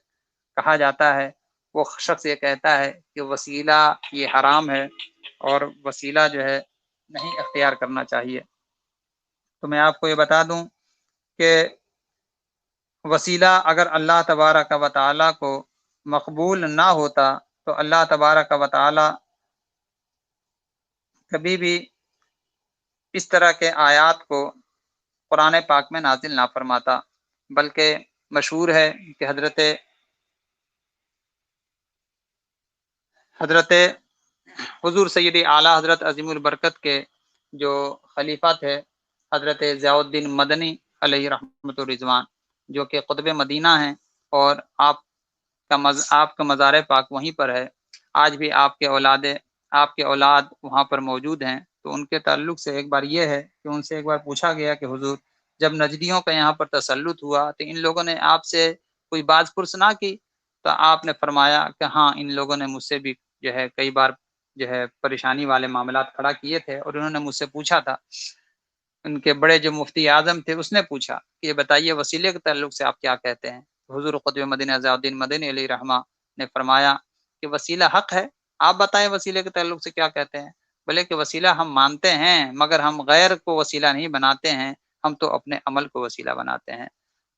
کہا جاتا ہے، وہ شخص یہ کہتا ہے کہ وسیلہ یہ حرام ہے اور وسیلہ جو ہے نہیں اختیار کرنا چاہیے۔ تو میں آپ کو یہ بتا دوں کہ وسیلہ اگر اللہ تبارک و تعالیٰ کو مقبول نہ ہوتا تو اللہ تبارک و تعالیٰ کبھی بھی اس طرح کے آیات کو قرآن پاک میں نازل نہ فرماتا، بلکہ مشہور ہے کہ حضرت حضور سیدی اعلیٰ حضرت عظیم البرکت کے جو خلیفہ تھے حضرت ضیاء الدین مدنی علیہ رحمۃ الرضوان، جو کہ قطب مدینہ ہیں، اور آپ کا مزار پاک وہیں پر ہے، آج بھی آپ کے اولاد وہاں پر موجود ہیں۔ تو ان کے تعلق سے ایک بار یہ ہے کہ ان سے ایک بار پوچھا گیا کہ حضور، جب نجدیوں کا یہاں پر تسلط ہوا تو ان لوگوں نے آپ سے کوئی باز پرس نہ کی؟ تو آپ نے فرمایا کہ ہاں، ان لوگوں نے مجھ سے بھی جو ہے کئی بار جو ہے پریشانی والے معاملات کھڑا کیے تھے، اور انہوں نے مجھ سے پوچھا تھا، ان کے بڑے جو مفتی اعظم تھے اس نے پوچھا کہ یہ بتائیے وسیلے کے تعلق سے آپ کیا کہتے ہیں؟ حضور قطب مدینہ ضیاء الدین مدنی علیہ رحمہ نے فرمایا کہ وسیلہ حق ہے، آپ بتائیں وسیلے کے تعلق سے کیا کہتے ہیں؟ بولے کہ وسیلہ ہم مانتے ہیں، مگر ہم غیر کو وسیلہ نہیں بناتے ہیں، ہم تو اپنے عمل کو وسیلہ بناتے ہیں۔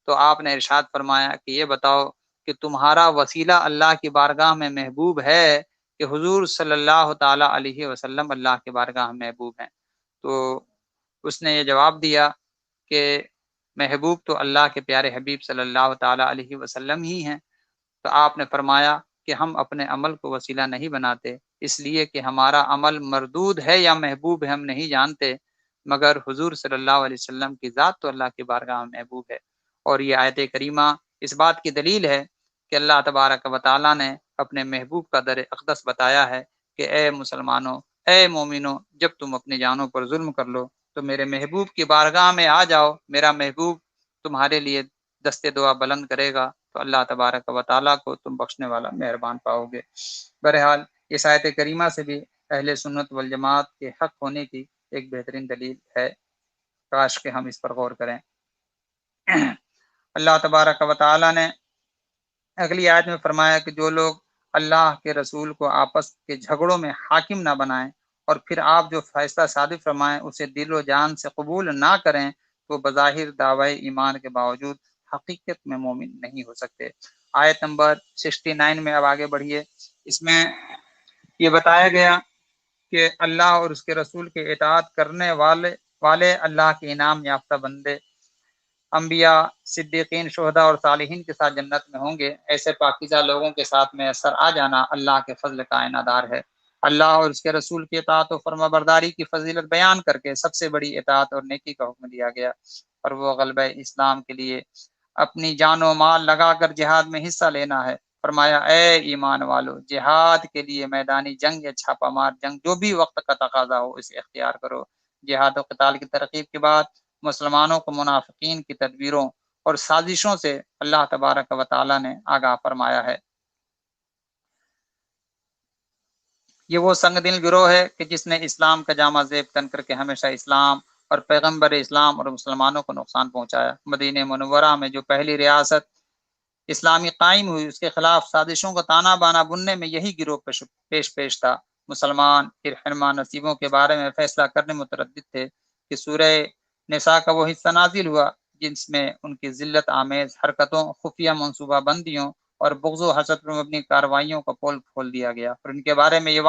تو آپ نے ارشاد فرمایا کہ یہ بتاؤ کہ تمہارا وسیلہ اللہ کی بارگاہ میں محبوب ہے کہ حضور صلی اللہ تعالی علیہ وسلم اللہ کی بارگاہ میں محبوب ہیں؟ تو اس نے یہ جواب دیا کہ محبوب تو اللہ کے پیارے حبیب صلی اللہ تعالی علیہ وسلم ہی ہیں۔ تو آپ نے فرمایا کہ ہم اپنے عمل کو وسیلہ نہیں بناتے، اس لیے کہ ہمارا عمل مردود ہے یا محبوب ہے ہم نہیں جانتے، مگر حضور صلی اللہ علیہ وسلم کی ذات تو اللہ کی بارگاہ میں محبوب ہے۔ اور یہ آیت کریمہ اس بات کی دلیل ہے کہ اللہ تبارک و تعالیٰ نے اپنے محبوب کا در اقدس بتایا ہے کہ اے مسلمانوں، اے مومنوں، جب تم اپنی جانوں پر ظلم کر لو تو میرے محبوب کی بارگاہ میں آ جاؤ، میرا محبوب تمہارے لیے دستے دعا بلند کرے گا، تو اللہ تبارک و تعالیٰ کو تم بخشنے والا مہربان پاؤ گے۔ بہرحال اس آیت کریمہ سے بھی اہل سنت والجماعت کے حق ہونے کی ایک بہترین دلیل ہے، کاش کہ ہم اس پر غور کریں۔ اللہ تبارک و تعالیٰ نے اگلی آیت میں فرمایا کہ جو لوگ اللہ کے رسول کو آپس کے جھگڑوں میں حاکم نہ بنائیں اور پھر آپ جو فیصلہ صادر فرمائیں اسے دل و جان سے قبول نہ کریں تو بظاہر دعوی ایمان کے باوجود حقیقت میں مومن نہیں ہو سکتے۔ آیت نمبر 69 میں اب آگے بڑھیے، اس میں یہ بتایا گیا کہ اللہ اور اس کے رسول کے اطاعت کرنے والے اللہ کے انعام یافتہ بندے انبیاء، صدیقین، شہداء اور صالحین کے ساتھ جنت میں ہوں گے۔ ایسے پاکیزہ لوگوں کے ساتھ میسر آ جانا اللہ کے فضل کا انعام ہے۔ اللہ اور اس کے رسول کی اطاعت و فرما برداری کی فضیلت بیان کر کے سب سے بڑی اطاعت اور نیکی کا حکم دیا گیا، اور وہ غلبہ اسلام کے لیے اپنی جان و مال لگا کر جہاد میں حصہ لینا ہے۔ فرمایا اے ایمان والو، جہاد کے لیے میدانی جنگ یا چھاپا مار جنگ جو بھی وقت کا تقاضا ہو اسے اختیار کرو۔ جہاد و قتال کی ترغیب کے بعد مسلمانوں کو منافقین کی تدبیروں اور سازشوں سے اللہ تبارک و تعالی نے آگاہ فرمایا ہے۔ یہ وہ سنگ دل گروہ ہے کہ جس نے اسلام کا جامہ زیب تن کر کے ہمیشہ اسلام اور پیغمبر اسلام اور مسلمانوں کو نقصان پہنچایا۔ مدینہ منورہ میں جو پہلی ریاست اسلامی قائم ہوئی اس کے خلاف سازشوں کو تانا بانا بننے میں یہی گروہ پیش تھا۔ مسلمان ارحمہ نصیبوں کے بارے میں فیصلہ کرنے متردد تھے کہ سورہ نساء کا وہ حصہ نازل ہوا جس میں ان کی ذلت آمیز حرکتوں، خفیہ منصوبہ بندیوں اور بغض و حسد پر مبنی کارروائیوں کا پول کھول دیا گیا، اور ان کے بارے میں یہ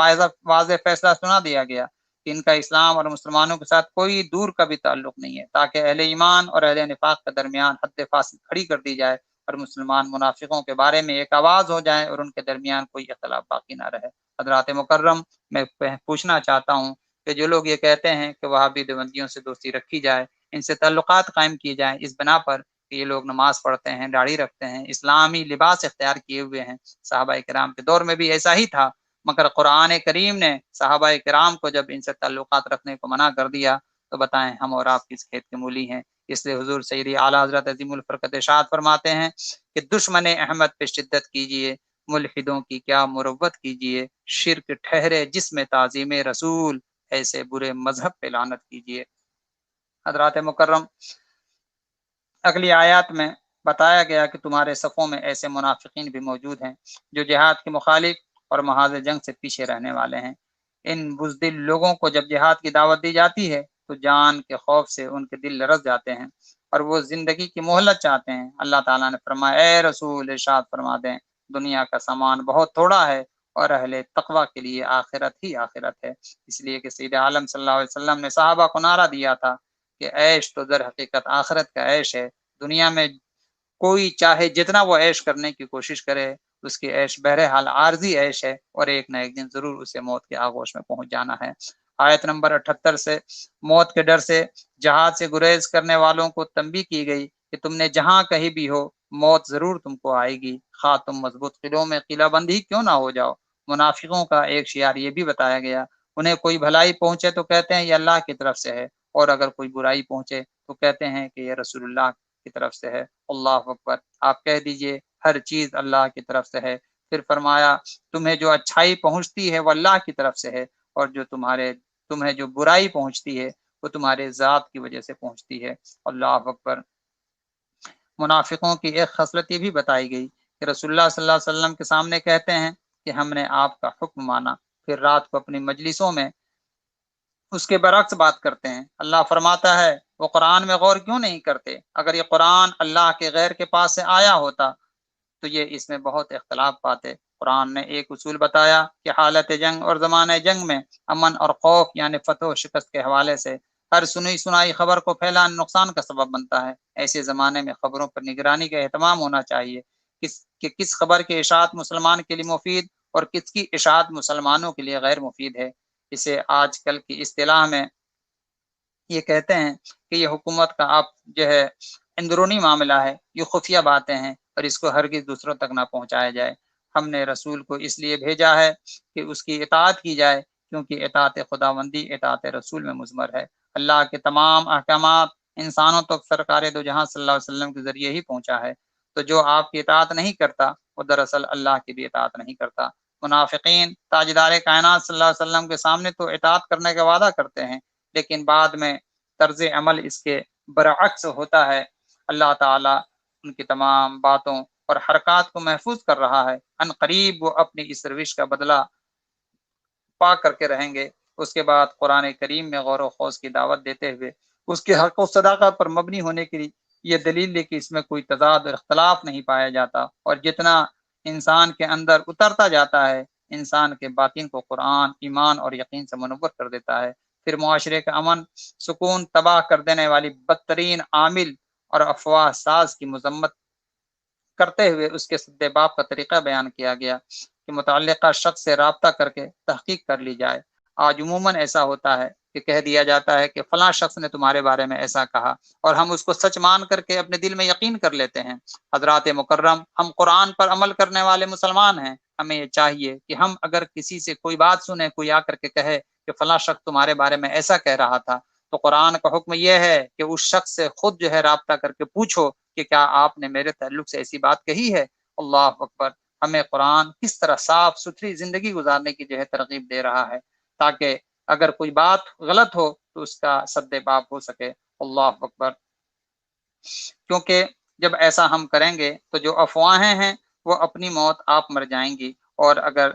واضح فیصلہ سنا دیا گیا کہ ان کا اسلام اور مسلمانوں کے ساتھ کوئی دور کا بھی تعلق نہیں ہے، تاکہ اہل ایمان اور اہل نفاق کے درمیان حد فاصل کھڑی کر دی جائے اور مسلمان منافقوں کے بارے میں ایک آواز ہو جائیں اور ان کے درمیان کوئی اختلاف باقی نہ رہے۔ حضرات مکرم، میں پوچھنا چاہتا ہوں کہ جو لوگ یہ کہتے ہیں کہ وہابی دیوبندیوں سے دوستی رکھی جائے، ان سے تعلقات قائم کیے جائیں اس بنا پر کہ یہ لوگ نماز پڑھتے ہیں، داڑھی رکھتے ہیں، اسلامی لباس اختیار کیے ہوئے ہیں، صحابہ کرام کے دور میں بھی ایسا ہی تھا، مگر قرآن کریم نے صحابہ کرام کو جب ان سے تعلقات رکھنے کو منع کر دیا تو بتائیں ہم اور آپ کس کھیت کے مولی ہیں؟ اس لیے حضور سیدی اعلیٰ حضرت عظیم الفرقت ارشاد فرماتے ہیں کہ دشمن احمد پہ شدت کیجئے، ملحدوں کی کیا مروت کیجئے، شرک ٹھہرے جس میں تعظیم رسول، ایسے برے مذہب پہ لعنت کیجئے۔ حضرات مکرم، اگلی آیات میں بتایا گیا کہ تمہارے صفوں میں ایسے منافقین بھی موجود ہیں جو جہاد کے مخالف اور محاذ جنگ سے پیچھے رہنے والے ہیں۔ ان بزدل لوگوں کو جب جہاد کی دعوت دی جاتی ہے تو جان کے خوف سے ان کے دل لرز جاتے ہیں اور وہ زندگی کی مہلت چاہتے ہیں۔ اللہ تعالیٰ نے فرمایا اے رسول ارشاد فرما دیں دنیا کا سامان بہت تھوڑا ہے اور اہل تقوی کے لیے آخرت ہی آخرت ہے۔ اس لیے کہ سید عالم صلی اللہ علیہ وسلم نے صحابہ کو نعرہ دیا تھا کہ عیش تو در حقیقت آخرت کا عیش ہے۔ دنیا میں کوئی چاہے جتنا وہ عیش کرنے کی کوشش کرے، اس کی عیش بہرحال عارضی عیش ہے اور ایک نہ ایک دن ضرور اسے موت کے آغوش میں پہنچ جانا ہے۔ آیت نمبر 78 سے موت کے ڈر سے جہاد سے گریز کرنے والوں کو تنبیہ کی گئی کہ تم نے جہاں کہیں بھی ہو موت ضرور تم کو آئے گی، خواہ تم مضبوط قلعوں میں قلعہ بند ہی کیوں نہ ہو جاؤ۔ منافقوں کا ایک شعار یہ بھی بتایا گیا، انہیں کوئی بھلائی پہنچے تو کہتے ہیں یہ اللہ کی طرف سے ہے، اور اگر کوئی برائی پہنچے تو کہتے ہیں کہ یہ رسول اللہ کی طرف سے ہے۔ اللہ اکبر، آپ کہہ دیجئے ہر چیز اللہ کی طرف سے ہے۔ پھر فرمایا تمہیں جو اچھائی پہنچتی ہے وہ اللہ کی طرف سے ہے، اور جو تمہیں جو برائی پہنچتی ہے وہ تمہارے ذات کی وجہ سے پہنچتی ہے۔ اللہ اکبر۔ منافقوں کی ایک خصلت یہ بھی بتائی گئی کہ رسول اللہ صلی اللہ علیہ وسلم کے سامنے کہتے ہیں کہ ہم نے آپ کا حکم مانا، پھر رات کو اپنی مجلسوں میں اس کے برعکس بات کرتے ہیں۔ اللہ فرماتا ہے وہ قرآن میں غور کیوں نہیں کرتے؟ اگر یہ قرآن اللہ کے غیر کے پاس سے آیا ہوتا تو یہ اس میں بہت اختلاف پاتے۔ قرآن نے ایک اصول بتایا کہ حالت جنگ اور زمانہ جنگ میں امن اور خوف یعنی فتح و شکست کے حوالے سے ہر سنی سنائی خبر کو پھیلانا نقصان کا سبب بنتا ہے۔ ایسے زمانے میں خبروں پر نگرانی کا اہتمام ہونا چاہیے کہ کس خبر کی اشاعت مسلمان کے لیے مفید اور کس کی اشاعت مسلمانوں کے لیے غیر مفید ہے۔ اسے آج کل کی اصطلاح میں یہ کہتے ہیں کہ یہ حکومت کا آپ جو ہے اندرونی معاملہ ہے، یہ خفیہ باتیں ہیں اور اس کو ہرگز دوسروں تک نہ پہنچایا جائے۔ ہم نے رسول کو اس لیے بھیجا ہے کہ اس کی اطاعت کی جائے، کیونکہ اطاعت خداوندی اطاعت رسول میں مضمر ہے۔ اللہ کے تمام احکامات انسانوں تک سرکار دو جہاں صلی اللہ علیہ وسلم کے ذریعے ہی پہنچا ہے، تو جو آپ کی اطاعت نہیں کرتا وہ دراصل اللہ کی بھی اطاعت نہیں کرتا۔ منافقین تاجدار کائنات صلی اللہ علیہ وسلم کے سامنے تو اطاعت کرنے کا وعدہ کرتے ہیں، لیکن بعد میں طرز عمل اس کے برعکس ہوتا ہے۔ اللہ تعالیٰ ان کی تمام باتوں اور حرکات کو محفوظ کر رہا ہے۔ ان قریب وہ اپنی اس روش کا بدلہ پا کر کے رہیں گے۔ اس کے بعد قرآن کریم میں غور و خوض کی دعوت دیتے ہوئے اس کے حق و صداقت پر مبنی ہونے کی یہ دلیل ہے کہ اس میں کوئی تضاد اور اختلاف نہیں پایا جاتا، اور جتنا انسان کے اندر اترتا جاتا ہے انسان کے باطن کو قرآن ایمان اور یقین سے منور کر دیتا ہے۔ پھر معاشرے کا امن سکون تباہ کر دینے والی بدترین عامل اور افواہ ساز کی مذمت کرتے ہوئے اس کے سد باب کا طریقہ بیان کیا گیا کہ متعلقہ شخص سے رابطہ کر کے تحقیق کر لی جائے۔ آج عموماً ایسا ہوتا ہے کہ کہہ دیا جاتا ہے کہ فلاں شخص نے تمہارے بارے میں ایسا کہا، اور ہم اس کو سچ مان کر کے اپنے دل میں یقین کر لیتے ہیں۔ حضرات مکرم، ہم قرآن پر عمل کرنے والے مسلمان ہیں، ہمیں یہ چاہیے کہ ہم اگر کسی سے کوئی بات سنیں، کوئی آ کر کے کہے کہ فلاں شخص تمہارے بارے میں ایسا کہہ رہا تھا، تو قرآن کا حکم یہ ہے کہ اس شخص سے خود جو ہے رابطہ کر کے پوچھو کہ کیا آپ نے میرے تعلق سے ایسی بات کہی ہے۔ اللہ اکبر۔ ہمیں قرآن کس طرح صاف ستھری زندگی گزارنے کی جو ہے ترغیب دے رہا ہے، تاکہ اگر کوئی بات غلط ہو تو اس کا سد باب ہو سکے۔ اللہ اکبر۔ کیونکہ جب ایسا ہم کریں گے تو جو افواہیں ہیں وہ اپنی موت آپ مر جائیں گی، اور اگر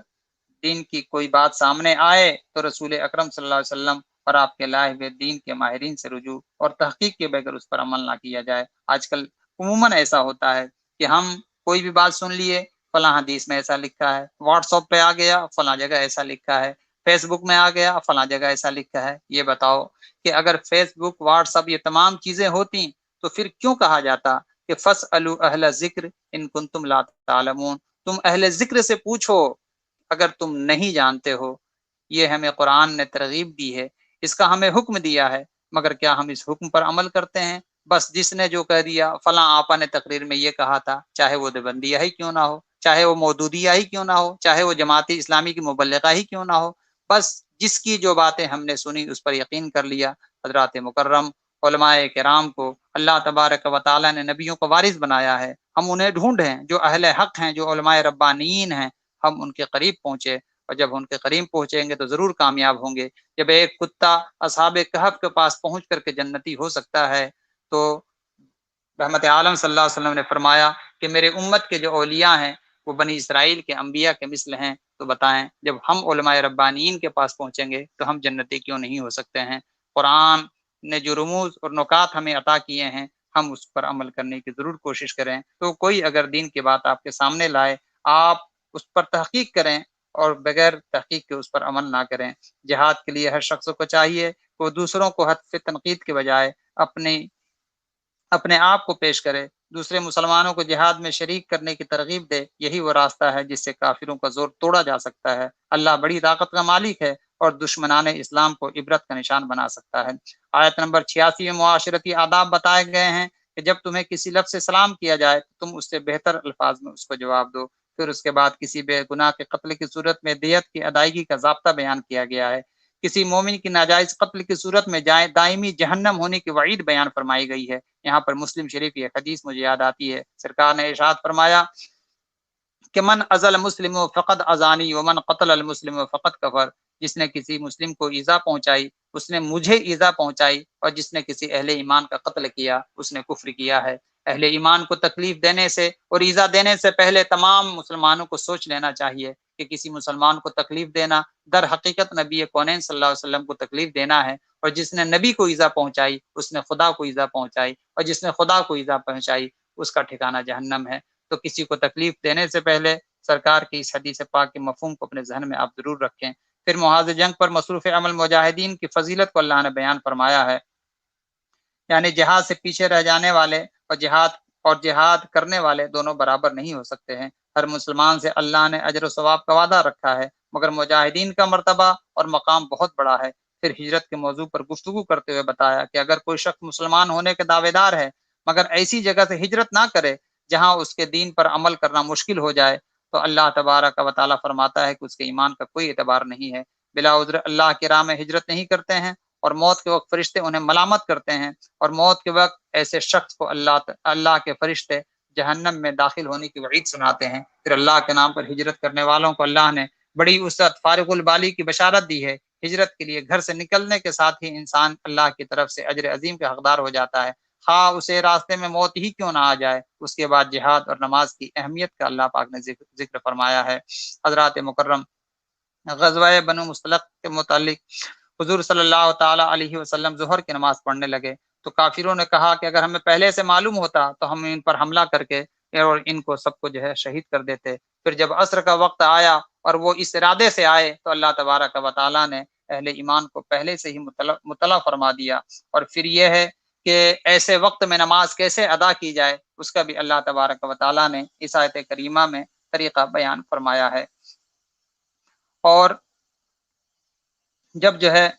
دین کی کوئی بات سامنے آئے تو رسول اکرم صلی اللہ علیہ وسلم اور آپ کے لائے ہوئے دین کے ماہرین سے رجوع اور تحقیق کے بغیر اس پر عمل نہ کیا جائے۔ آج کل عموماً ایسا ہوتا ہے کہ ہم کوئی بھی بات سن لیے، فلاں حدیث میں ایسا لکھا ہے، واٹس ایپ پہ آ گیا فلاں جگہ ایسا لکھا ہے، فیس بک میں آ گیا فلاں جگہ ایسا لکھا ہے۔ یہ بتاؤ کہ اگر فیس بک واٹس ایپ یہ تمام چیزیں ہوتی تو پھر کیوں کہا جاتا کہ فاسألوا اہل ذکر ان کنتم لا تعلمون، تم اہل ذکر سے پوچھو اگر تم نہیں جانتے ہو۔ یہ ہمیں قرآن نے ترغیب دی ہے، اس کا ہمیں حکم دیا ہے، مگر کیا ہم اس حکم پر عمل کرتے ہیں؟ بس جس نے جو کہہ دیا، فلاں آپا نے تقریر میں یہ کہا تھا، چاہے وہ دیوبندیہ ہی کیوں نہ ہو، چاہے وہ مودودیہ ہی کیوں نہ ہو، چاہے وہ جماعت اسلامی کی مبلغہ ہی کیوں نہ ہو، بس جس کی جو باتیں ہم نے سنی اس پر یقین کر لیا۔ حضرات مکرم، علماء کرام کو اللہ تبارک و تعالیٰ نے نبیوں کو وارث بنایا ہے، ہم انہیں ڈھونڈیں جو اہل حق ہیں، جو علماء ربانیین ہیں، ہم ان کے قریب پہنچے، اور جب ان کے قریب پہنچیں گے تو ضرور کامیاب ہوں گے۔ جب ایک کتا اصحاب کہف کے پاس پہنچ کر کے جنتی ہو سکتا ہے تو رحمت عالم صلی اللہ علیہ وسلم نے فرمایا کہ میرے امت کے جو اولیاء ہیں وہ بنی اسرائیل کے انبیاء کے مثل ہیں، تو بتائیں جب ہم علماء ربانیین کے پاس پہنچیں گے تو ہم جنتی کیوں نہیں ہو سکتے ہیں؟ قرآن نے جو رموز اور نکات ہمیں عطا کیے ہیں ہم اس پر عمل کرنے کی ضرور کوشش کریں۔ تو کوئی اگر دین کی بات آپ کے سامنے لائے، آپ اس پر تحقیق کریں اور بغیر تحقیق کے اس پر عمل نہ کریں۔ جہاد کے لیے ہر شخص کو چاہیے کہ وہ دوسروں کو حتف تنقید کے بجائے اپنے آپ کو پیش کرے، دوسرے مسلمانوں کو جہاد میں شریک کرنے کی ترغیب دے۔ یہی وہ راستہ ہے جس سے کافروں کا زور توڑا جا سکتا ہے۔ اللہ بڑی طاقت کا مالک ہے اور دشمنان اسلام کو عبرت کا نشان بنا سکتا ہے۔ آیت نمبر 86 میں معاشرتی آداب بتائے گئے ہیں کہ جب تمہیں کسی لفظ سے سلام کیا جائے تو تم اس سے بہتر الفاظ میں اس کو جواب دو۔ پھر اس کے بعد کسی بے گناہ کے قتل کی صورت میں دیت کی ادائیگی کا ضابطہ بیان کیا گیا ہے۔ کسی مومن کی ناجائز قتل کی صورت میں دائمی جہنم ہونے کی وعید بیان فرمائی گئی ہے۔ یہاں پر مسلم شریف کی ایک حدیث مجھے یاد آتی ہے، سرکار نے ارشاد فرمایا کہ من ازل مسلم فقط ازانی ومن قتل المسلم فقط کفر۔ جس نے کسی مسلم کو ایذا پہنچائی اس نے مجھے ایذا پہنچائی، اور جس نے کسی اہل ایمان کا قتل کیا اس نے کفر کیا ہے۔ اہل ایمان کو تکلیف دینے سے اور ایذا دینے سے پہلے تمام مسلمانوں کو سوچ لینا چاہیے کہ کسی مسلمان کو تکلیف دینا در حقیقت نبی کونین صلی اللہ علیہ وسلم کو تکلیف دینا ہے، اور جس نے نبی کو ایذا پہنچائی اس نے خدا کو ایذا پہنچائی، اور جس نے خدا کو ایذا پہنچائی اس کا ٹھکانہ جہنم ہے۔ تو کسی کو تکلیف دینے سے پہلے سرکار کی اس حدیث پاک کے مفہوم کو اپنے ذہن میں آپ ضرور رکھیں۔ پھر محاذ جنگ پر مصروف عمل مجاہدین کی فضیلت کو اللہ نے بیان فرمایا ہے، یعنی جہاد سے پیچھے رہ جانے والے اور جہاد کرنے والے دونوں برابر نہیں ہو سکتے ہیں۔ ہر مسلمان سے اللہ نے اجر و ثواب کا وعدہ رکھا ہے، مگر مجاہدین کا مرتبہ اور مقام بہت بڑا ہے۔ پھر ہجرت کے موضوع پر گفتگو کرتے ہوئے بتایا کہ اگر کوئی شخص مسلمان ہونے کے دعوے دار ہے مگر ایسی جگہ سے ہجرت نہ کرے جہاں اس کے دین پر عمل کرنا مشکل ہو جائے تو اللہ تبارک و تعالیٰ فرماتا ہے کہ اس کے ایمان کا کوئی اعتبار نہیں ہے۔ بلا عذر اللہ کی راہ میں ہجرت نہیں کرتے ہیں اور موت کے وقت فرشتے انہیں ملامت کرتے ہیں، اور موت کے وقت ایسے شخص کو اللہ کے فرشتے جہنم میں داخل ہونے کی وعید سناتے ہیں۔ پھر اللہ کے نام پر ہجرت کرنے والوں کو اللہ نے بڑی وسعت فارغ البالی کی بشارت دی ہے۔ ہجرت کے لیے گھر سے نکلنے کے ساتھ ہی انسان اللہ کی طرف سے اجر عظیم کا حقدار ہو جاتا ہے، خواہ اسے راستے میں موت ہی کیوں نہ آ جائے۔ اس کے بعد جہاد اور نماز کی اہمیت کا اللہ پاک نے ذکر فرمایا ہے۔ حضرات مکرم، غزوہ بنو مصطلق کے متعلق حضور صلی اللہ تعالی علیہ وسلم ظہر کی نماز پڑھنے لگے تو کافروں نے کہا کہ اگر ہمیں پہلے سے معلوم ہوتا تو ہم ان پر حملہ کر کے اور ان کو سب کو شہید کر دیتے۔ پھر جب عصر کا وقت آیا اور وہ اس ارادے سے آئے تو اللہ تبارک و تعالیٰ نے اہل ایمان کو پہلے سے ہی مطلع فرما دیا، اور پھر یہ ہے کہ ایسے وقت میں نماز کیسے ادا کی جائے اس کا بھی اللہ تبارک و تعالیٰ نے اس آیت کریمہ میں طریقہ بیان فرمایا ہے۔ اور جب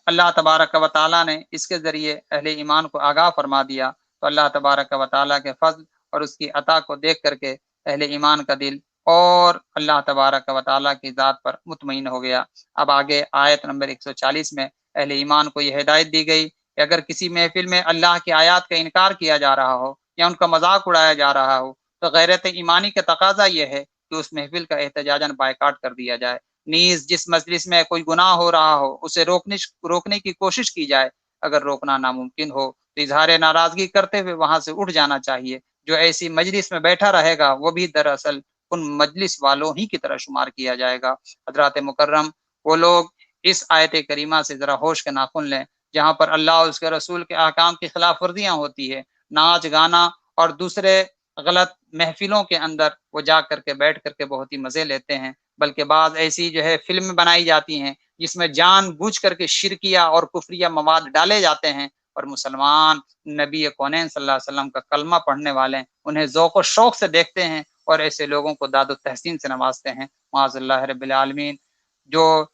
اللہ تبارک و تعالیٰ نے اس کے ذریعے اہل ایمان کو آگاہ فرما دیا تو اللہ تبارک و تعالیٰ کے فضل اور اس کی عطا کو دیکھ کر کے اہل ایمان کا دل اور اللہ تبارک و تعالیٰ کی ذات پر مطمئن ہو گیا۔ اب آگے آیت نمبر 140 میں اہل ایمان کو یہ ہدایت دی گئی کہ اگر کسی محفل میں اللہ کی آیات کا انکار کیا جا رہا ہو یا ان کا مذاق اڑایا جا رہا ہو تو غیرت ایمانی کا تقاضا یہ ہے کہ اس محفل کا احتجاجاً بائیکاٹ کر دیا جائے۔ نیز جس مجلس میں کوئی گناہ ہو رہا ہو اسے روکنے کی کوشش کی جائے، اگر روکنا ناممکن ہو تو اظہار ناراضگی کرتے ہوئے وہاں سے اٹھ جانا چاہیے۔ جو ایسی مجلس میں بیٹھا رہے گا وہ بھی دراصل ان مجلس والوں ہی کی طرح شمار کیا جائے گا۔ حضرات مکرم، وہ لوگ اس آیت کریمہ سے ذرا ہوش کے ناخن لیں جہاں پر اللہ اور اس کے رسول کے احکام کی خلاف ورزیاں ہوتی ہے، ناچ گانا اور دوسرے غلط محفلوں کے اندر وہ جا کر کے بیٹھ کر کے بہت ہی مزے لیتے ہیں، بلکہ بعض ایسی فلم بنائی جاتی ہیں جس میں جان بوجھ کر کے شرکیہ اور کفریہ مواد ڈالے جاتے ہیں، اور مسلمان نبی کونین صلی اللہ علیہ وسلم کا کلمہ پڑھنے والے انہیں ذوق و شوق سے دیکھتے ہیں اور ایسے لوگوں کو داد و تحسین سے نوازتے ہیں۔ معاذ اللہ رب العالمین،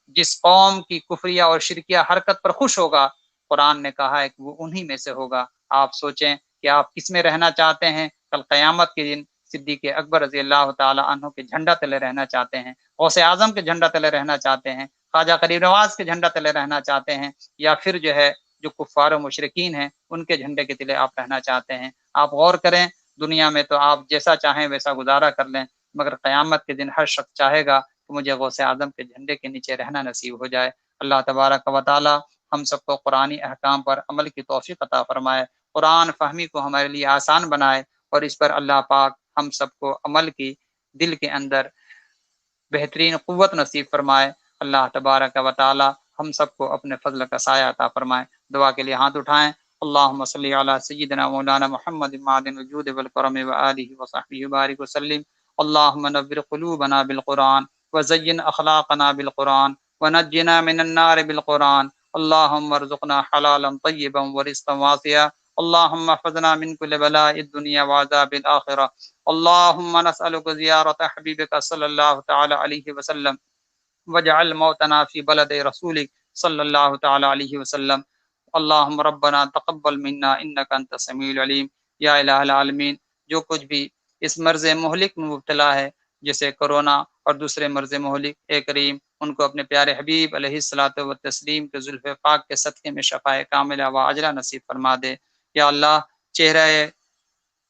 جس قوم کی کفریہ اور شرکیہ حرکت پر خوش ہوگا قرآن نے کہا ہے کہ وہ انہی میں سے ہوگا۔ آپ سوچیں کہ آپ کس میں رہنا چاہتے ہیں؟ کل قیامت کے دن صدیق اکبر رضی اللہ تعالی عنہ کے جھنڈا تلے رہنا چاہتے ہیں، غوث اعظم کے جھنڈا تلے رہنا چاہتے ہیں، خواجہ غریب نواز کے جھنڈا تلے رہنا چاہتے ہیں، یا پھر جو کفار و مشرکین ہیں ان کے جھنڈے کے تلے آپ رہنا چاہتے ہیں؟ آپ غور کریں، دنیا میں تو آپ جیسا چاہیں ویسا گزارا کر لیں، مگر قیامت کے دن ہر شخص چاہے گا کہ مجھے غوث اعظم کے جھنڈے کے نیچے رہنا نصیب ہو جائے۔ اللہ تبارک و تعالی ہم سب کو قرآنی احکام پر عمل کی توفیق عطا فرمائے، قرآن فہمی کو ہمارے لیے آسان بنائے، اور اس پر اللہ پاک ہم سب کو عمل کی دل کے اندر بہترین قوت نصیب فرمائے۔ اللہ تبارک و تعالی ہم سب کو اپنے فضل کا سایہ عطا فرمائے۔ دعا کے لیے ہاتھ اٹھائیں۔ اللهم صل على سيدنا مولانا محمد معدن الجود والكرم وآله وصحبه وبارك وسلم. اللهم نور قلوبنا بالقرآن وزين أخلاقنا بالقرآن ونجنا من النار بالقرآن. اللهم ارزقنا حلالا طيبا ورزقا واسعا. اللهم احفظنا من كل بلاء الدنيا وعذاب الآخرة. اللهم نسألك زيارة حبيبك صلى الله تعالى عليه وسلم واجعل موتنا في بلد رسولك صلی اللہ تعالی علیہ وسلم. اللہم ربنا تقبل منا انک انت السمیع العلیم. یا الہ العالمین، جو کچھ بھی اس مرض مہلک میں مبتلا ہے جیسے کرونا اور دوسرے مرض مہلک، اے کریم ان کو اپنے پیارے حبیب علیہ الصلوۃ والتسلیم کے زلف پاک کے صدقے میں شفاء کاملہ و عاجلہ نصیب فرما دے. یا اللہ، چہرہ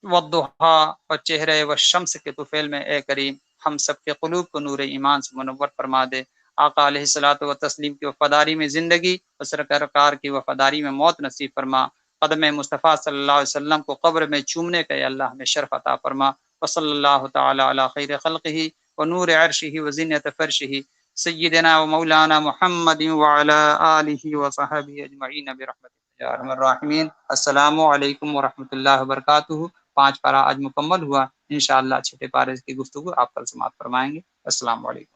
والضحیٰ اور چہرہ والشمس کے طفیل میں اے کریم ہم سب کے قلوب کو نور ایمان سے منور فرما دے. آقا علیہ الصلوۃ والتسلیم کی وفاداری میں زندگی اور سرکار کی وفاداری میں موت نصیب فرما. قدم مصطفیٰ صلی اللہ علیہ وسلم کو قبر میں چومنے کا یا اللہ ہمیں شرف عطا فرما. وصلی اللہ تعالی علی خیر خلقہ ونور عرشہ وزینۃ فرشہ سیدنا و مولانا محمد وعلی آلہ وصحبہ اجمعین برحمتک یا ارحم الراحمین. السلام علیکم ورحمۃ اللہ وبرکاتہ. 5 پارہ آج مکمل ہوا. انشاءاللہ چھٹے پارے کی گفتگو آپ کل سماعت فرمائیں گے. السلام علیکم.